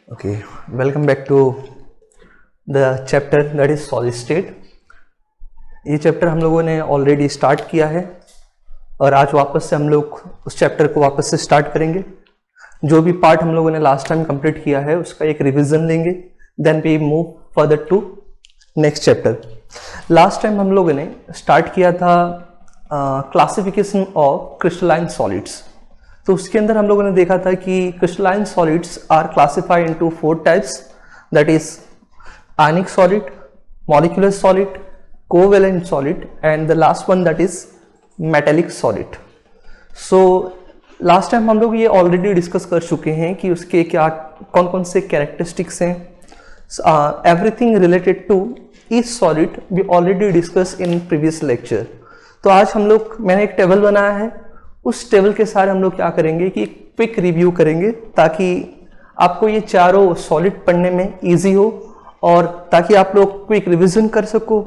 Okay, welcome back to the chapter that is solid state. ये chapter हम लोगों ने ऑलरेडी स्टार्ट किया है और आज वापस से हम लोग उस चैप्टर को वापस से स्टार्ट करेंगे। जो भी पार्ट हम लोगों ने लास्ट टाइम कंप्लीट किया है उसका एक रिवीजन लेंगे, then we move further to next chapter. Last time हम लोगों ने स्टार्ट किया था क्लासिफिकेशन ऑफ क्रिस्टलाइन सॉलिड्स। तो उसके अंदर हम लोगों ने देखा था कि crystalline solids are classified into 4 types, that is ionic solid, molecular solid, covalent solid and the last one that is metallic solid. So last time हम लोग ये ऑलरेडी डिस्कस कर चुके हैं कि उसके क्या कौन कौन से कैरेक्टरिस्टिक्स हैं। Everything related to each solid we already discuss in previous lecture. तो आज हम लोग मैंने एक टेबल बनाया है, उस टेबल के सारे हम लोग क्या करेंगे कि क्विक रिव्यू करेंगे ताकि आपको ये चारों सॉलिड पढ़ने में इजी हो और ताकि आप लोग क्विक रिवीजन कर सको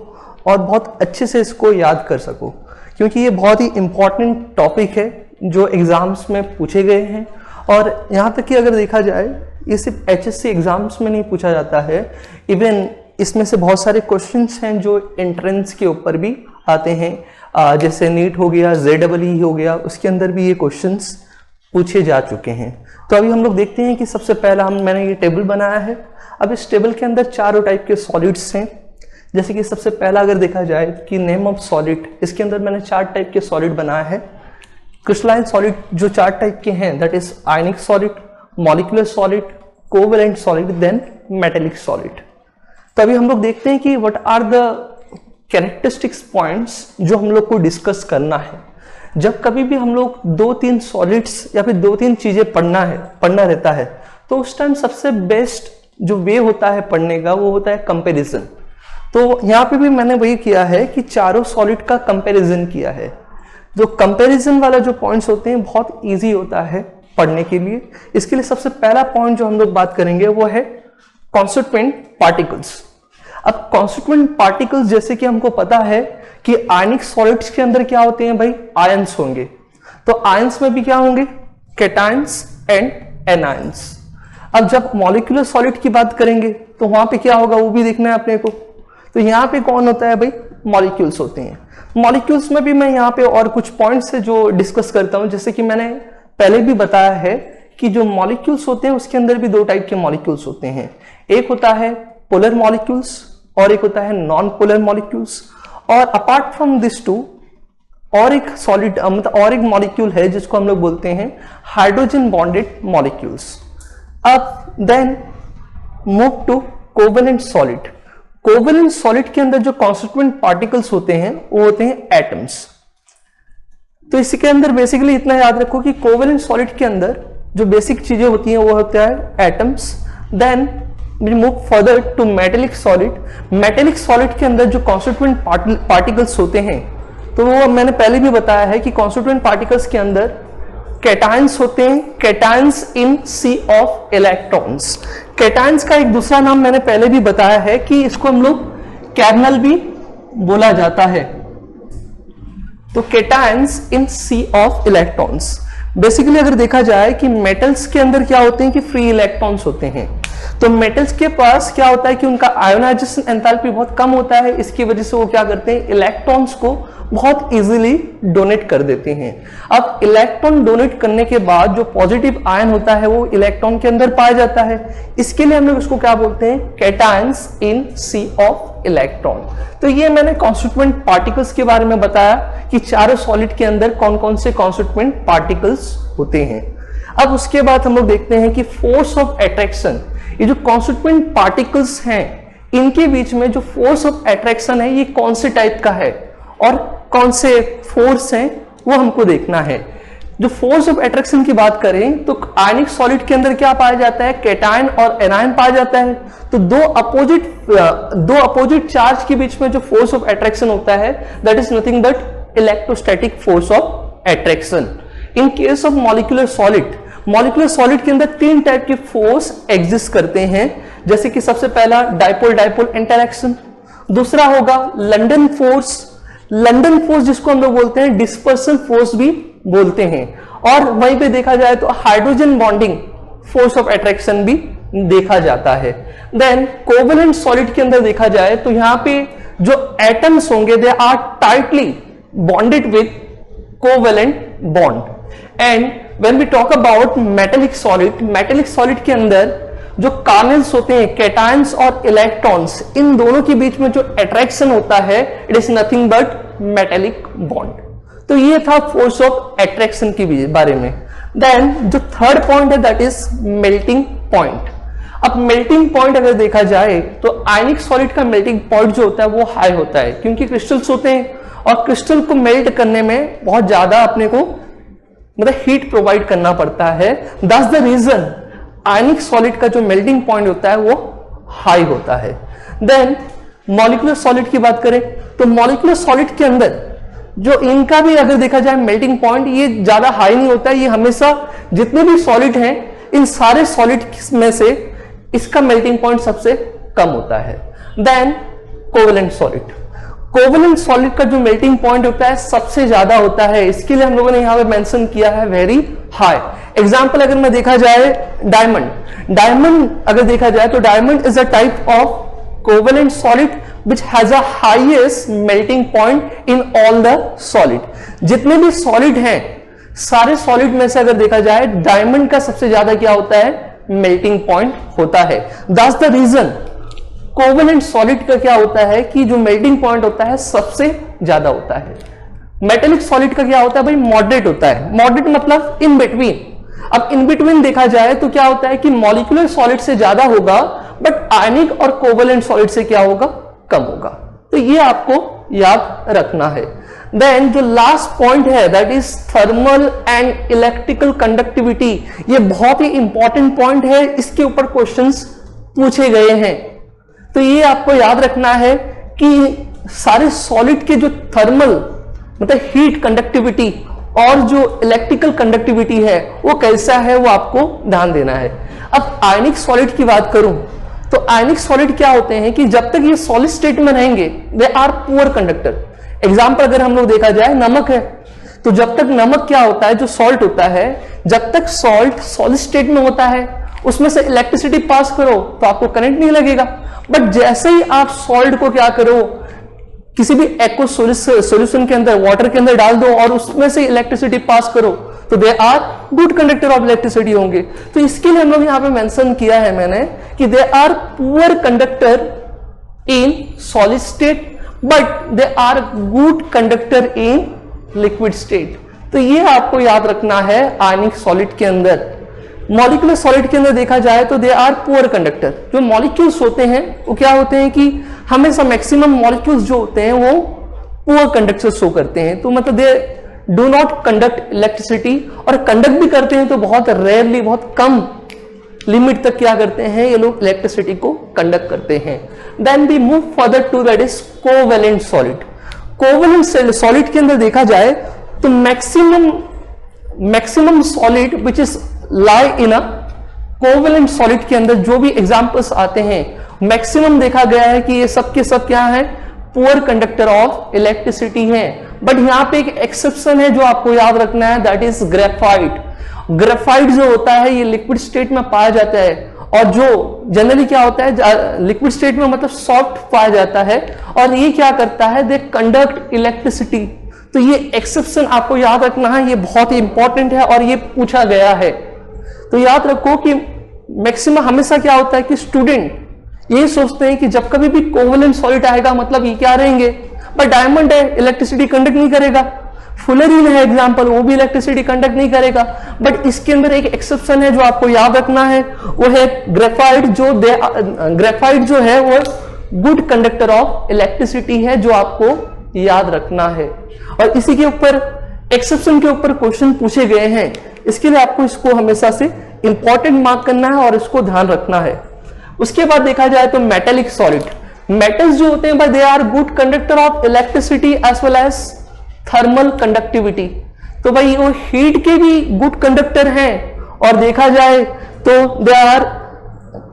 और बहुत अच्छे से इसको याद कर सको, क्योंकि ये बहुत ही इम्पॉर्टेंट टॉपिक है जो एग्जाम्स में पूछे गए हैं। और यहाँ तक कि अगर देखा जाए ये सिर्फ HSC एग्जाम्स में नहीं पूछा जाता है, इवन इसमें से बहुत सारे क्वेश्चंस हैं जो एंट्रेंस के ऊपर भी आते हैं, जैसे नीट हो गया, JEE हो गया, उसके अंदर भी ये क्वेश्चंस पूछे जा चुके हैं। तो अभी हम लोग देखते हैं कि सबसे पहला मैंने ये टेबल बनाया है। अब इस टेबल के अंदर चारों टाइप के सॉलिड्स हैं। जैसे कि सबसे पहला अगर देखा जाए कि नेम ऑफ सॉलिड, इसके अंदर मैंने 4 टाइप के सॉलिड बनाया है। क्रिस्टलाइन सॉलिड जो 4 टाइप के हैं that is ionic solid, molecular solid, covalent solid, then metallic solid. तो अभी हम लोग देखते हैं कि what are the characteristics points जो हम लोग को डिस्कस करना है। जब कभी भी हम लोग 2-3 सॉलिड्स या फिर 2-3 चीजें पढ़ना रहता है तो उस टाइम सबसे बेस्ट जो वे होता है पढ़ने का वो होता है कंपैरिजन। तो यहाँ पे भी मैंने वही किया है कि चारों सॉलिड का कंपैरिजन किया है। जो कंपैरिजन वाला जो पॉइंट्स होते हैं बहुत इजी होता है पढ़ने के लिए। इसके लिए सबसे पहला पॉइंट जो हम लोग बात करेंगे वो है कॉन्स्टिट्यूएंट पार्टिकल्स। अब कॉन्स्टिट्यूएंट पार्टिकल्स जैसे कि हमको पता है कि आयनिक सॉलिड्स के अंदर क्या होते हैं भाई, आयंस होंगे। तो आयंस में भी क्या होंगे, कैटायंस एंड एनायंस। अब जब मॉलिक्यूलर सॉलिड की बात करेंगे तो वहां पे क्या होगा वो भी देखना है अपने को। तो यहाँ पे कौन होता है भाई, मॉलिक्यूल्स होते हैं। मॉलिक्यूल्स में भी मैं यहाँ पे और कुछ पॉइंट्स है जो डिस्कस करता हूं। जैसे कि मैंने पहले भी बताया है कि जो मॉलिक्यूल्स होते हैं उसके अंदर भी 2 टाइप के मॉलिक्यूल्स होते हैं। एक होता है पोलर मॉलिक्यूल्स और एक होता है नॉन पोलर मॉलिक्यूल्स। और अपार्ट फ्रॉम दिस टू और एक सॉलिड मतलब और एक मॉलिक्यूल है जिसको हम लोग बोलते हैं हाइड्रोजन बॉन्डेड मॉलिक्यूल्स। अब then move to covalent solid. Covalent solid के अंदर जो कॉन्स्टिट्यूएंट पार्टिकल्स होते हैं वो होते हैं एटम्स। तो इसके अंदर बेसिकली इतना याद रखो कि कोवेलेंट सॉलिड के अंदर जो बेसिक चीजें होती हैं वो होता है atoms. Then we move further to metallic solid। metallic solid के अंदर जो constituent particles होते हैं तो वो मैंने पहले भी बताया है कि constituent particles के अंदर cations होते हैं, cations in sea of electrons। cations का एक दूसरा नाम मैंने पहले भी बताया है कि इसको हम लोग kernel भी बोला जाता है। तो cations in sea of electrons। Basically अगर देखा जाए कि मेटल्स के अंदर क्या होते हैं कि फ्री इलेक्ट्रॉन्स होते हैं। तो मेटल्स के पास क्या होता है कि उनका आयोनाइजेशन एंथैल्पी बहुत कम होता है। इसकी वजह से वो क्या करते हैं, इलेक्ट्रॉन्स को बहुत इजीली डोनेट कर देते हैं। अब इलेक्ट्रॉन डोनेट करने के बाद जो पॉजिटिव आयन होता है वो इलेक्ट्रॉन के अंदर पाया जाता है। इसके लिए हम लोग इसको क्या बोलते हैं, cations in sea of electron. तो ये मैंने कॉन्स्टिट्यूएंट पार्टिकल्स के बारे में बताया कि चारों सॉलिड के अंदर कौन कौन से कॉन्स्टिट्यूएंट पार्टिकल्स होते हैं। अब उसके बाद हम लोग देखते हैं कि फोर्स ऑफ अट्रैक्शन। ये जो कॉन्स्टिट्यूएंट पार्टिकल्स हैं इनके बीच में जो फोर्स ऑफ अट्रैक्शन है ये कौन से टाइप का है और कौन से फोर्स हैं वो हमको देखना है। जो फोर्स ऑफ अट्रैक्शन की बात करें तो आयनिक सॉलिड के अंदर क्या पाया जाता है, कैटायन और एनायन पाया जाता है। तो दो अपोजिट चार्ज के बीच में जो फोर्स ऑफ अट्रैक्शन होता है that is nothing but electrostatic force of attraction. In case of molecular solid के अंदर 3 टाइप के फोर्स एग्जिस्ट करते हैं। जैसे कि सबसे पहला डाइपोल डाइपोल इंटरैक्शन, दूसरा होगा लंडन फोर्स जिसको हम लोग बोलते हैं डिस्पर्सन फोर्स भी बोलते हैं, और वहीं पे देखा जाए तो hydrogen bonding force of attraction भी देखा जाता है। देन कोवेलेंट सॉलिड के अंदर देखा जाए तो यहां पे जो एटम्स होंगे they are tightly bonded with covalent bond. And when we talk about metallic solid के अंदर जो कार्नेल्स होते हैं, कैटायंस और इलेक्ट्रॉन्स, इन दोनों के बीच में जो अट्रैक्शन होता है it is nothing but metallic bond. तो ये था फोर्स ऑफ अट्रैक्शन के बारे में। देन जो थर्ड पॉइंट है दैट इज मेल्टिंग पॉइंट। अब मेल्टिंग पॉइंट अगर देखा जाए तो आयनिक सॉलिड का मेल्टिंग पॉइंट जो होता है वो हाई होता है, क्योंकि क्रिस्टल्स होते हैं और क्रिस्टल को मेल्ट करने में बहुत ज्यादा अपने को मतलब हीट प्रोवाइड करना पड़ता है। That's the reason ionic solid का जो मेल्टिंग पॉइंट होता है वो हाई होता है। देन मॉलिक्यूलर सॉलिड की बात करें तो मॉलिक्यूलर सॉलिड के अंदर जो इनका भी अगर देखा जाए मेल्टिंग पॉइंट ये ज्यादा हाई नहीं होता है, ये हमेशा जितने भी सॉलिड हैं इन सारे सॉलिड में से इसका मेल्टिंग पॉइंट सबसे कम होता है। देन कोवेलेंट सॉलिड का जो मेल्टिंग पॉइंट होता है सबसे ज्यादा होता है, इसके लिए हम लोगों ने यहां पे मेंशन किया है वेरी हाई। एग्जांपल अगर मैं देखा जाए डायमंड अगर देखा जाए तो diamond is a type of covalent solid which has a highest melting point in all the solid। जितने भी सॉलिड हैं सारे सॉलिड में से अगर देखा जाए डायमंड का सबसे ज्यादा क्या होता है मेल्टिंग पॉइंट होता है। That's the reason covalent solid का क्या होता है कि जो मेल्टिंग पॉइंट होता है सबसे ज्यादा होता है। मेटेलिक सॉलिड का क्या होता है भाई मॉडरेट होता है। मॉडरेट मतलब इन बिटवीन। अब इन बिटवीन देखा जाए तो क्या होता है कि मॉलिक्यूलर सॉलिड से ज्यादा होगा बट आयनिक और कोवेलेंट सॉलिड से क्या होगा कम होगा। तो ये आपको याद रखना है। देन जो लास्ट पॉइंट है that is thermal and electrical conductivity. ये बहुत ही इंपॉर्टेंट पॉइंट है, इसके ऊपर क्वेश्चंस पूछे गए हैं। तो ये आपको याद रखना है कि सारे सॉलिड के जो थर्मल मतलब हीट कंडक्टिविटी और जो इलेक्ट्रिकल कंडक्टिविटी है वो कैसा है वो आपको ध्यान देना है। अब आयनिक सॉलिड की बात करूं तो आयनिक सॉलिड क्या होते हैं कि जब तक ये सॉलिड स्टेट में रहेंगे they are poor conductor. Example अगर हम लोग देखा जाए नमक है तो जब तक नमक क्या होता है जो सॉल्ट होता है जब तक सॉल्ट सॉलिड स्टेट में होता है उसमें से इलेक्ट्रिसिटी पास करो तो आपको करंट नहीं लगेगा। बट जैसे ही आप सॉल्ट को क्या करो किसी भी एक्व सॉल्यूशन के अंदर वाटर के अंदर डाल दो और उसमें से इलेक्ट्रिसिटी पास करो तो they are good conductor of electricity होंगे। तो इसके लिए हम लोग यहां पे मेंशन किया है मैंने कि they are poor conductor in solid state but they are good conductor in liquid state. तो ये आपको याद रखना है आयनिक सॉलिड के अंदर। मॉलिक्यूलर सॉलिड के अंदर देखा जाए तो दे आर पुअर कंडक्टर। जो मॉलिक्यूल्स होते हैं वो क्या होते हैं कि हमेशा मैक्सिमम मॉलिक्यूल्स जो होते हैं वो पुअर कंडक्टर शो करते हैं। तो मतलब they do not conduct electricity और कंडक्ट भी करते हैं तो बहुत रेयरली बहुत कम लिमिट तक क्या करते हैं ये लोग इलेक्ट्रिसिटी को कंडक्ट करते हैं। Then we move further to that is covalent solid. Covalent solid के अंदर देखा जाए तो maximum solid which is lie in a covalent solid के अंदर जो भी एग्जांपल्स आते हैं मैक्सिमम देखा गया है कि ये सब के सब क्या है पुअर कंडक्टर ऑफ इलेक्ट्रिसिटी है। बट यहां पे एक एक्सेप्शन है जो आपको याद रखना है दैट इज ग्रेफाइट। ग्रेफाइट जो होता है ये लिक्विड स्टेट में पाया जाता है और जो जनरली क्या होता है लिक्विड स्टेट में मतलब सॉफ्ट पाया जाता है और ये क्या करता है दे कंडक्ट इलेक्ट्रिसिटी। तो ये एक्सेप्शन आपको याद रखना है, ये बहुत ही इंपॉर्टेंट है और ये पूछा गया है। तो याद रखो कि मैक्सिमम हमेशा क्या होता है कि स्टूडेंट ये सोचते हैं कि जब कभी भी कोवेलेंट सॉलिड आएगा मतलब ये क्या रहेंगे बट डायमंड है इलेक्ट्रिसिटी कंडक्ट नहीं करेगा। फुलरीन है एग्जांपल वो भी इलेक्ट्रिसिटी कंडक्ट नहीं करेगा। बट इसके अंदर एक एक्सेप्शन है जो आपको याद रखना है वो है ग्रेफाइट। ग्रेफाइट जो है वो गुड कंडक्टर ऑफ इलेक्ट्रिसिटी है जो आपको याद रखना है। और इसी के ऊपर एक्सेप्शन के ऊपर क्वेश्चन पूछे गए हैं, इसके लिए आपको इसको हमेशा से इंपॉर्टेंट मार्क करना है और इसको ध्यान रखना है। उसके बाद देखा जाए तो मेटेलिक सॉलिड। मेटल्स जो होते हैं they are good conductor of electricity as well as thermal conductivity. तो भाई वो हीट के भी गुड कंडक्टर हैं और देखा जाए तो दे आर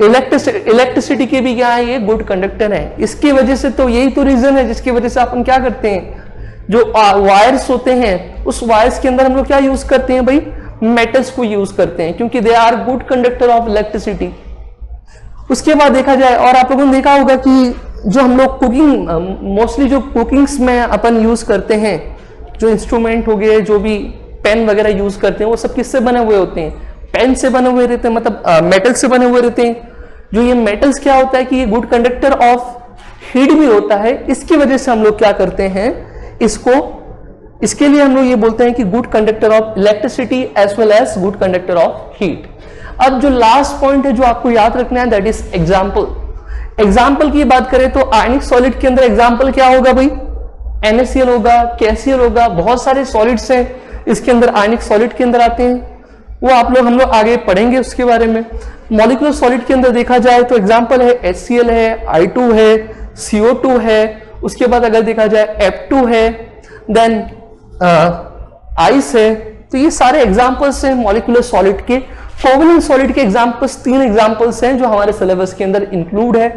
इलेक्ट्रिसिटी के भी क्या है ये गुड कंडक्टर है। इसकी वजह से तो यही तो रीजन है जिसकी वजह से अपन क्या करते हैं जो वायर्स होते हैं उस वायर्स के अंदर हम लोग क्या यूज करते हैं भाई मेटल्स को यूज करते हैं क्योंकि they are good conductor of electricity. उसके बाद देखा जाए, और आप लोगों ने देखा होगा कि जो हम लोग कुकिंग मोस्टली जो कुकिंग्स में अपन यूज करते हैं, जो इंस्ट्रूमेंट हो गए, जो भी पेन वगैरह यूज करते हैं, वो सब किससे बने हुए होते हैं? पेन से बने हुए रहते हैं, मतलब मेटल से बने हुए रहते हैं। जो ये मेटल्स क्या होता है कि ये गुड कंडक्टर ऑफ हीट भी होता है। इसकी वजह से हम लोग क्या करते हैं, इसके लिए हम लोग ये बोलते हैं कि good conductor of electricity as well as good conductor of heat. अब जो लास्ट पॉइंट है जो आपको याद रखना है, दैट इज एग्जाम्पल। एग्जाम्पल की बात करें तो आयनिक सॉलिड के अंदर एग्जाम्पल क्या होगा भाई? NaCl होगा, KCl होगा, बहुत सारे सॉलिड्स हैं इसके अंदर, आयनिक सॉलिड के अंदर आते हैं, वो हम लोग आगे पढ़ेंगे उसके बारे में। मॉलिक्यूलर सॉलिड के अंदर देखा जाए तो एग्जाम्पल है HCl है, I2 है, CO2 है, उसके बाद अगर देखा जाए F2 है, देन आइस है। तो ये सारे एग्जाम्पल्स हैं मॉलिक्यूलर सॉलिड के। कोवेलेंट सॉलिड के एग्जाम्पल्स 3 एग्जाम्पल्स हैं जो हमारे सिलेबस के अंदर इंक्लूड है,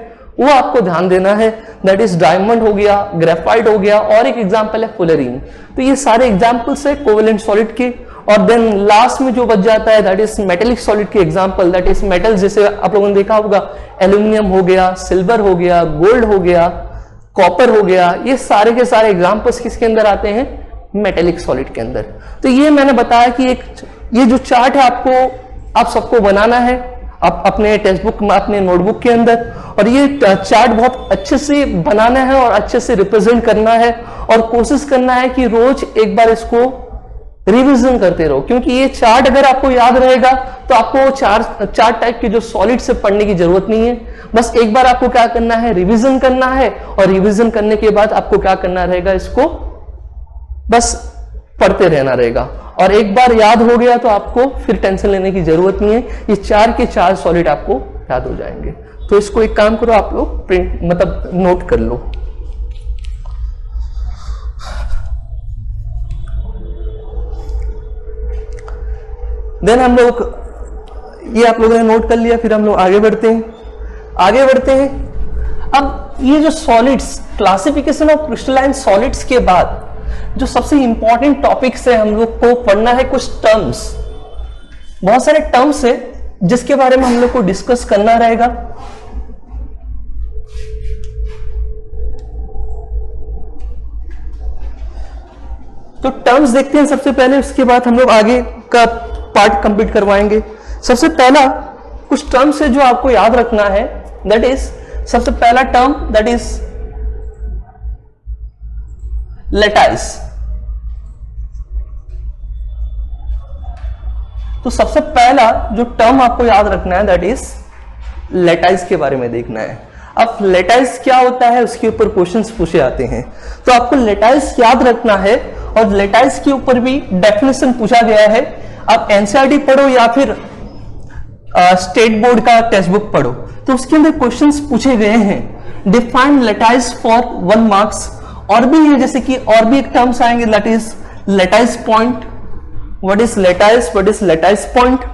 वो आपको ध्यान देना है। दैट इज डायमंड हो गया, ग्रेफाइट हो गया, और एक एग्जाम्पल है फुलरीन। तो ये सारे एग्जाम्पल्स है कोवेलेंट सॉलिड के। और देन लास्ट में जो बच जाता है दैट इज मेटेलिक सॉलिड के एग्जाम्पल। दैट इज मेटल, जैसे आप लोगों ने देखा होगा एल्यूमिनियम हो गया, सिल्वर हो गया, गोल्ड हो गया, कॉपर हो गया। ये सारे के सारे एग्जाम्पल्स किसके अंदर आते हैं? मेटेलिक सॉलिड के अंदर। तो ये मैंने बताया कि ये जो चार्ट है आप सबको बनाना है अपने टेक्स्ट बुक में, अपने नोटबुक के अंदर, और ये चार्ट बहुत अच्छे से बनाना है और अच्छे से रिप्रेजेंट करना है, और कोशिश करना है कि रोज एक बार इसको रिवीजन करते रहो। क्योंकि ये चार्ट अगर आपको याद रहेगा तो आपको चार टाइप के जो सॉलिड से पढ़ने की जरूरत नहीं है। बस एक बार आपको क्या करना है, रिवीजन करना है, और रिवीजन करने के बाद आपको क्या करना रहेगा, इसको बस पढ़ते रहना रहेगा। और एक बार याद हो गया तो आपको फिर टेंशन लेने की जरूरत नहीं है, ये 4 के 4 सॉलिड आपको याद हो जाएंगे। तो इसको एक काम करो, आप लोग प्रिंट मतलब नोट कर लो। देन हम लोग ये आप लोगों ने नोट कर लिया, फिर हम लोग आगे बढ़ते हैं। अब ये जो solids, classification of crystalline solids के बाद जो सबसे इंपॉर्टेंट टॉपिक्स है हम लोग को पढ़ना है, कुछ टर्म्स, बहुत सारे टर्म्स है जिसके बारे में हम लोग को डिस्कस करना रहेगा। तो टर्म्स देखते हैं सबसे पहले, उसके बाद हम लोग आगे का पार्ट कंप्लीट करवाएंगे। सबसे पहला कुछ टर्म्स है जो आपको याद रखना है, दैट इज सबसे पहला टर्म दैट इज लेटाइस। तो सबसे पहला जो टर्म आपको याद रखना है दैट इज लेटाइस के बारे में देखना है। अब लेटाइस क्या होता है उसके ऊपर क्वेश्चंस पूछे जाते हैं, तो आपको लेटाइस याद रखना है, और लेटाइस के ऊपर भी डेफिनेशन पूछा गया है। आप एनसीईआरटी पढ़ो या फिर स्टेट बोर्ड का टेक्स्ट बुक पढ़ो, तो उसके अंदर क्वेश्चंस पूछे गए हैं। Define lattice for 1 marks. और भी है, जैसे कि और भी एक टर्म्स आएंगे that is lattice point. What is lattice, what is lattice point.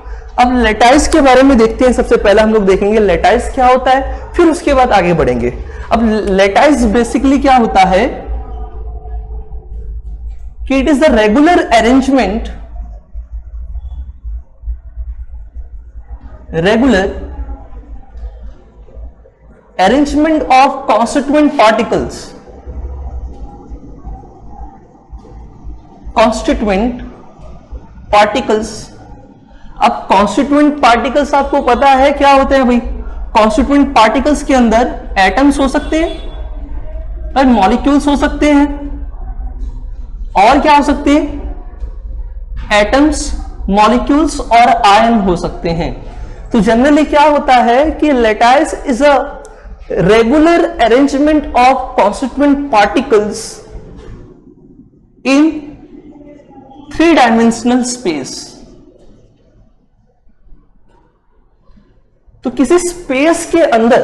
अब लेटाइस के बारे में देखते हैं। सबसे पहले हम लोग देखेंगे लेटाइस क्या होता है, फिर उसके बाद आगे बढ़ेंगे। अब लेटाइस बेसिकली क्या होता है कि it is the regular arrangement of constituent particles. अब कॉन्स्टिट्यूएंट पार्टिकल्स आपको पता है क्या होते हैं भाई। कॉन्स्टिट्यूएंट पार्टिकल्स के अंदर एटम्स हो सकते हैं और मॉलिक्यूल्स हो सकते हैं, और क्या हो सकते हैं, एटम्स, मॉलिक्यूल्स और आयन हो सकते हैं। तो जनरली क्या होता है कि lattice is a regular arrangement of constituent particles in 3 dimensional space. तो किसी स्पेस के अंदर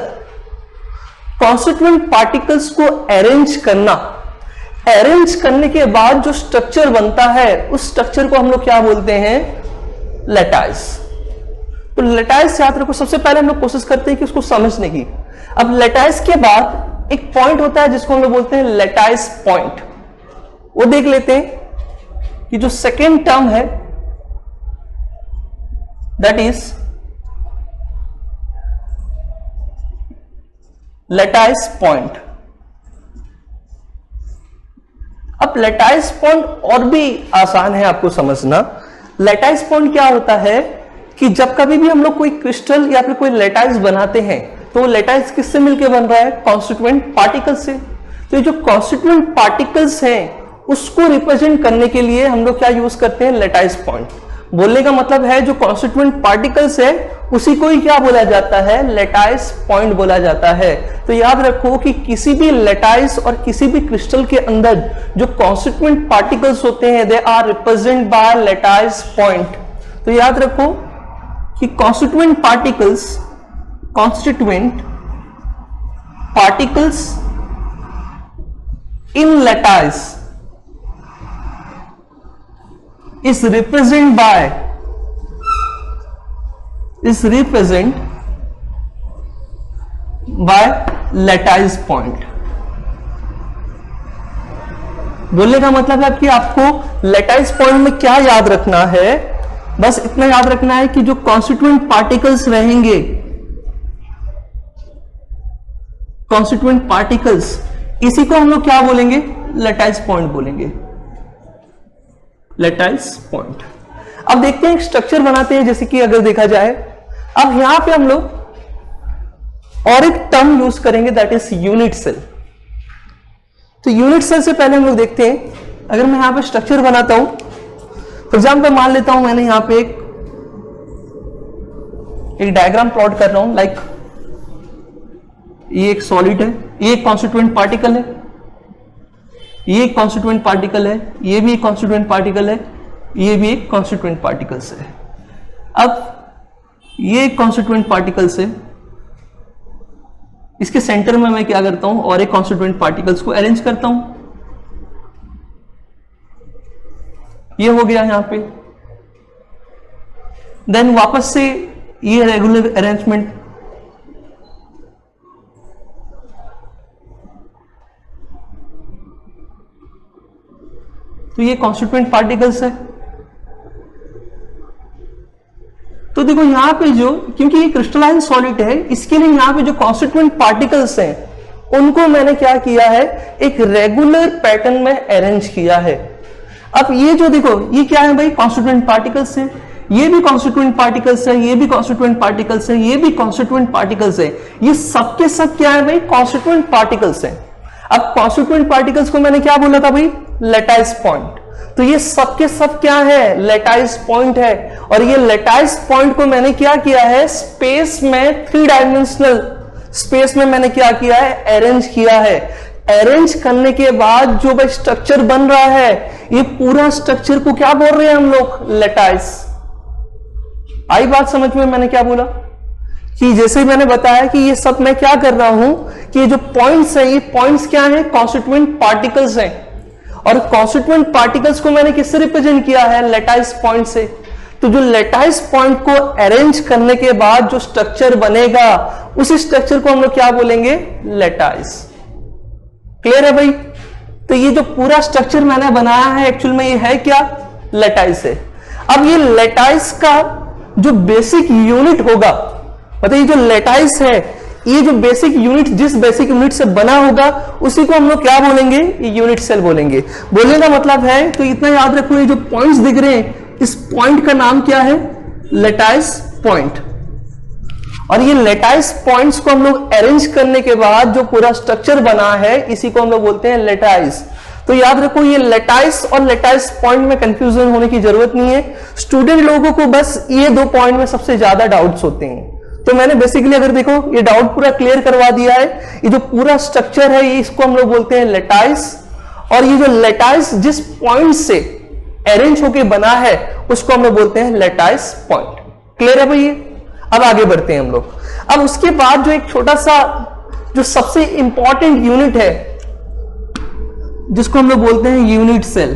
कॉन्स्टिट्यूएंट पार्टिकल्स को अरेंज करने के बाद जो स्ट्रक्चर बनता है, उस स्ट्रक्चर को हम लोग क्या बोलते हैं, लेटाइस। तो लेटाइस याद रखो। सबसे पहले हम लोग कोशिश करते हैं कि उसको समझने की। अब लेटाइस के बाद एक पॉइंट होता है जिसको हम लोग बोलते हैं लेटाइस पॉइंट। वो देख लेते हैं कि जो सेकेंड टर्म है दैट इज लेटाइस पॉइंट। अब लेटाइस पॉइंट और भी आसान है आपको समझना। लेटाइस पॉइंट क्या होता है कि जब कभी भी हम लोग कोई क्रिस्टल या फिर कोई लेटाइस बनाते हैं तो वो लेटाइस किससे मिलकर बन रहा है? कॉन्स्टिट्यूएंट पार्टिकल से। तो ये जो कॉन्स्टिट्यूएंट पार्टिकल्स हैं उसको रिप्रेजेंट करने के लिए हम लोग क्या यूज करते हैं? Lattice point. बोलने का मतलब है जो कॉन्स्टिट्यूएंट पार्टिकल्स है उसी को ही क्या बोला जाता है? लेटाइस पॉइंट बोला जाता है। तो याद रखो कि किसी भी लेटाइस और किसी भी क्रिस्टल के अंदर जो कॉन्स्टिट्यूएंट पार्टिकल्स होते हैं they are represent by lattice point. तो याद रखो कि constituent particles in lattice is represent by lattice point। बोलने का मतलब है कि आपको लेटाइस पॉइंट में क्या याद रखना है? बस इतना याद रखना है कि जो कॉन्स्टिट्यूएंट पार्टिकल्स रहेंगे, कॉन्स्टिट्यूएंट पार्टिकल्स, इसी को हम लोग क्या बोलेंगे? लेटाइस पॉइंट बोलेंगे, लेटाइस पॉइंट। अब देखते हैं एक स्ट्रक्चर बनाते हैं। जैसे कि अगर देखा जाए, अब यहां पे हम लोग और एक टर्म यूज करेंगे दैट इज यूनिट सेल। तो यूनिट सेल से पहले हम लोग देखते हैं, अगर मैं यहां पे स्ट्रक्चर बनाता हूं, फॉर एग्जाम्पल मान लेता हूं मैंने यहां पे एक डायग्राम प्लॉट कर रहा हूं, लाइक ये एक सॉलिड है, ये एक कॉन्स्टिट्यूएंट पार्टिकल है, ये एक कॉन्स्टिट्यूएंट पार्टिकल है, ये भी एक कॉन्स्टिट्यूएंट पार्टिकल है, ये भी एक कॉन्स्टिट्यूएंट पार्टिकल्स है। अब ये एक कॉन्स्टिट्यूएंट पार्टिकल्स है, इसके सेंटर में मैं क्या करता हूं? और एक कॉन्स्टिट्यूएंट पार्टिकल्स को अरेंज करता हूं। ये हो गया यहां पे। देन वापस से ये रेगुलर अरेंजमेंट, तो ये कॉन्स्टिट्यूएंट पार्टिकल्स है। तो देखो यहां पे जो, क्योंकि ये क्रिस्टलाइन सॉलिड है, इसके लिए यहां पे जो कॉन्स्टिट्यूएंट पार्टिकल्स हैं उनको मैंने क्या किया है? एक रेगुलर पैटर्न में अरेंज किया है। अब ये जो देखो, ये क्या है भाई? कॉन्स्टिट्यूएंट पार्टिकल्स है, ये भी कॉन्स्टिट्यूएंट पार्टिकल्स है, ये भी कॉन्स्टिट्यूएंट पार्टिकल्स है, ये भी कॉन्स्टिट्यूएंट पार्टिकल्स है। ये सबके सब क्या है भाई? कॉन्स्टिट्यूएंट पार्टिकल्स है। अब कॉन्स्टिट्यूएंट पार्टिकल्स को मैंने क्या बोला था भाई? Lattice point. तो ये सबके सब क्या है? लेटाइस पॉइंट है। और ये लेटाइस पॉइंट को मैंने क्या किया है? स्पेस में, 3 डायमेंशनल स्पेस में मैंने क्या किया है? अरेंज किया है। अरेंज करने के बाद जो भाई स्ट्रक्चर बन रहा है, ये पूरा स्ट्रक्चर को क्या बोल रहे हैं हम लोग? लेटाइस। आई बात समझ में? मैंने क्या बोला कि जैसे मैंने बताया कि ये सब मैं क्या कर रहा हूं कि ये जो पॉइंट्स हैं, ये पॉइंट्स क्या हैं? कॉन्स्टिट्यूएंट पार्टिकल्स हैं। और कॉन्स्टिट्यूएंट पार्टिकल्स को मैंने किससे रिप्रेजेंट किया है? लेटाइस पॉइंट से। तो जो लेटाइस पॉइंट को अरेंज करने के बाद जो स्ट्रक्चर बनेगा, उसी स्ट्रक्चर को हम लोग क्या बोलेंगे? लेटाइस। क्लियर है भाई? तो ये जो पूरा स्ट्रक्चर मैंने बनाया है एक्चुअल में ये है क्या? लेटाइस है। अब ये लेटाइस का जो बेसिक यूनिट होगा, मतलब ये जो लेटाइस है, ये जो बेसिक यूनिट, जिस बेसिक यूनिट से बना होगा उसी को हम लोग क्या बोलेंगे? यूनिट सेल बोलेंगे। बोलने का मतलब है, तो इतना याद रखो, ये जो पॉइंट्स दिख रहे हैं, इस पॉइंट का नाम क्या है? Lattice point. और ये लेटाइस पॉइंट्स को हम लोग अरेंज करने के बाद जो पूरा स्ट्रक्चर बना है, इसी को हम लोग बोलते हैं लेटाइस। तो याद रखो, ये लेटाइस और लेटाइस पॉइंट में कंफ्यूजन होने की जरूरत नहीं है। स्टूडेंट लोगों को बस ये 2 पॉइंट में सबसे ज्यादा डाउट्स होते हैं। तो मैंने बेसिकली अगर देखो ये डाउट पूरा क्लियर करवा दिया है। ये जो पूरा स्ट्रक्चर है, ये इसको हम लोग बोलते हैं लेटाइस। और ये जो लेटाइस जिस पॉइंट से अरेंज होके बना है, उसको हम लोग बोलते हैं लेटाइस पॉइंट। क्लियर है भाई? अब आगे बढ़ते हैं हम लोग। अब उसके बाद जो एक छोटा सा, जो सबसे इंपॉर्टेंट यूनिट है, जिसको हम लोग बोलते हैं यूनिट सेल।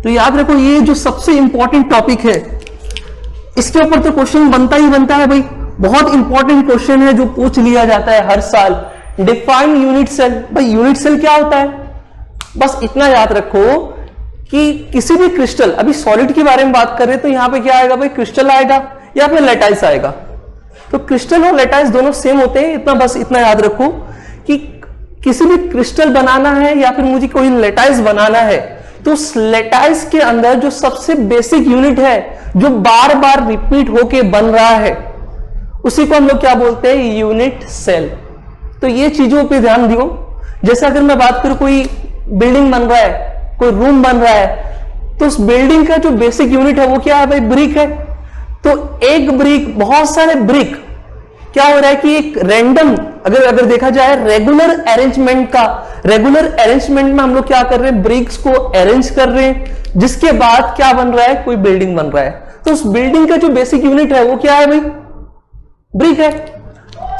तो याद रखो, ये जो सबसे इंपॉर्टेंट टॉपिक है, इसके ऊपर तो क्वेश्चन बनता ही बनता है भाई। बहुत इंपॉर्टेंट क्वेश्चन है जो पूछ लिया जाता है हर साल। Define unit cell. भाई यूनिट सेल क्या होता है? बस इतना याद रखो कि किसी भी क्रिस्टल, अभी सॉलिड के बारे में बात कर रहे हैं, तो यहां पे क्या आएगा भाई? क्रिस्टल आएगा या फिर लेटाइस आएगा? तो क्रिस्टल और लेटाइस दोनों सेम होते हैं, इतना बस इतना याद रखो कि किसी भी क्रिस्टल बनाना है या फिर मुझे कोई लेटाइस बनाना है तो उस लेटाइस के अंदर जो सबसे बेसिक यूनिट है जो बार बार रिपीट होके बन रहा है उसी को हम लोग क्या बोलते हैं, यूनिट सेल। तो ये चीजों पे ध्यान दियो। जैसे अगर मैं बात करूं कोई बिल्डिंग बन रहा है, कोई रूम बन रहा है, तो उस बिल्डिंग का जो बेसिक यूनिट है वो क्या है भाई, ब्रिक है। तो एक ब्रिक, बहुत सारे ब्रिक, क्या हो रहा है कि एक रैंडम अगर देखा जाए रेगुलर अरेंजमेंट में हम लोग क्या कर रहे हैं, ब्रिक्स को अरेंज कर रहे हैं, जिसके बाद क्या बन रहा है, कोई बिल्डिंग बन रहा है। तो उस बिल्डिंग का जो बेसिक यूनिट है वो क्या है भाई, ब्रिक है।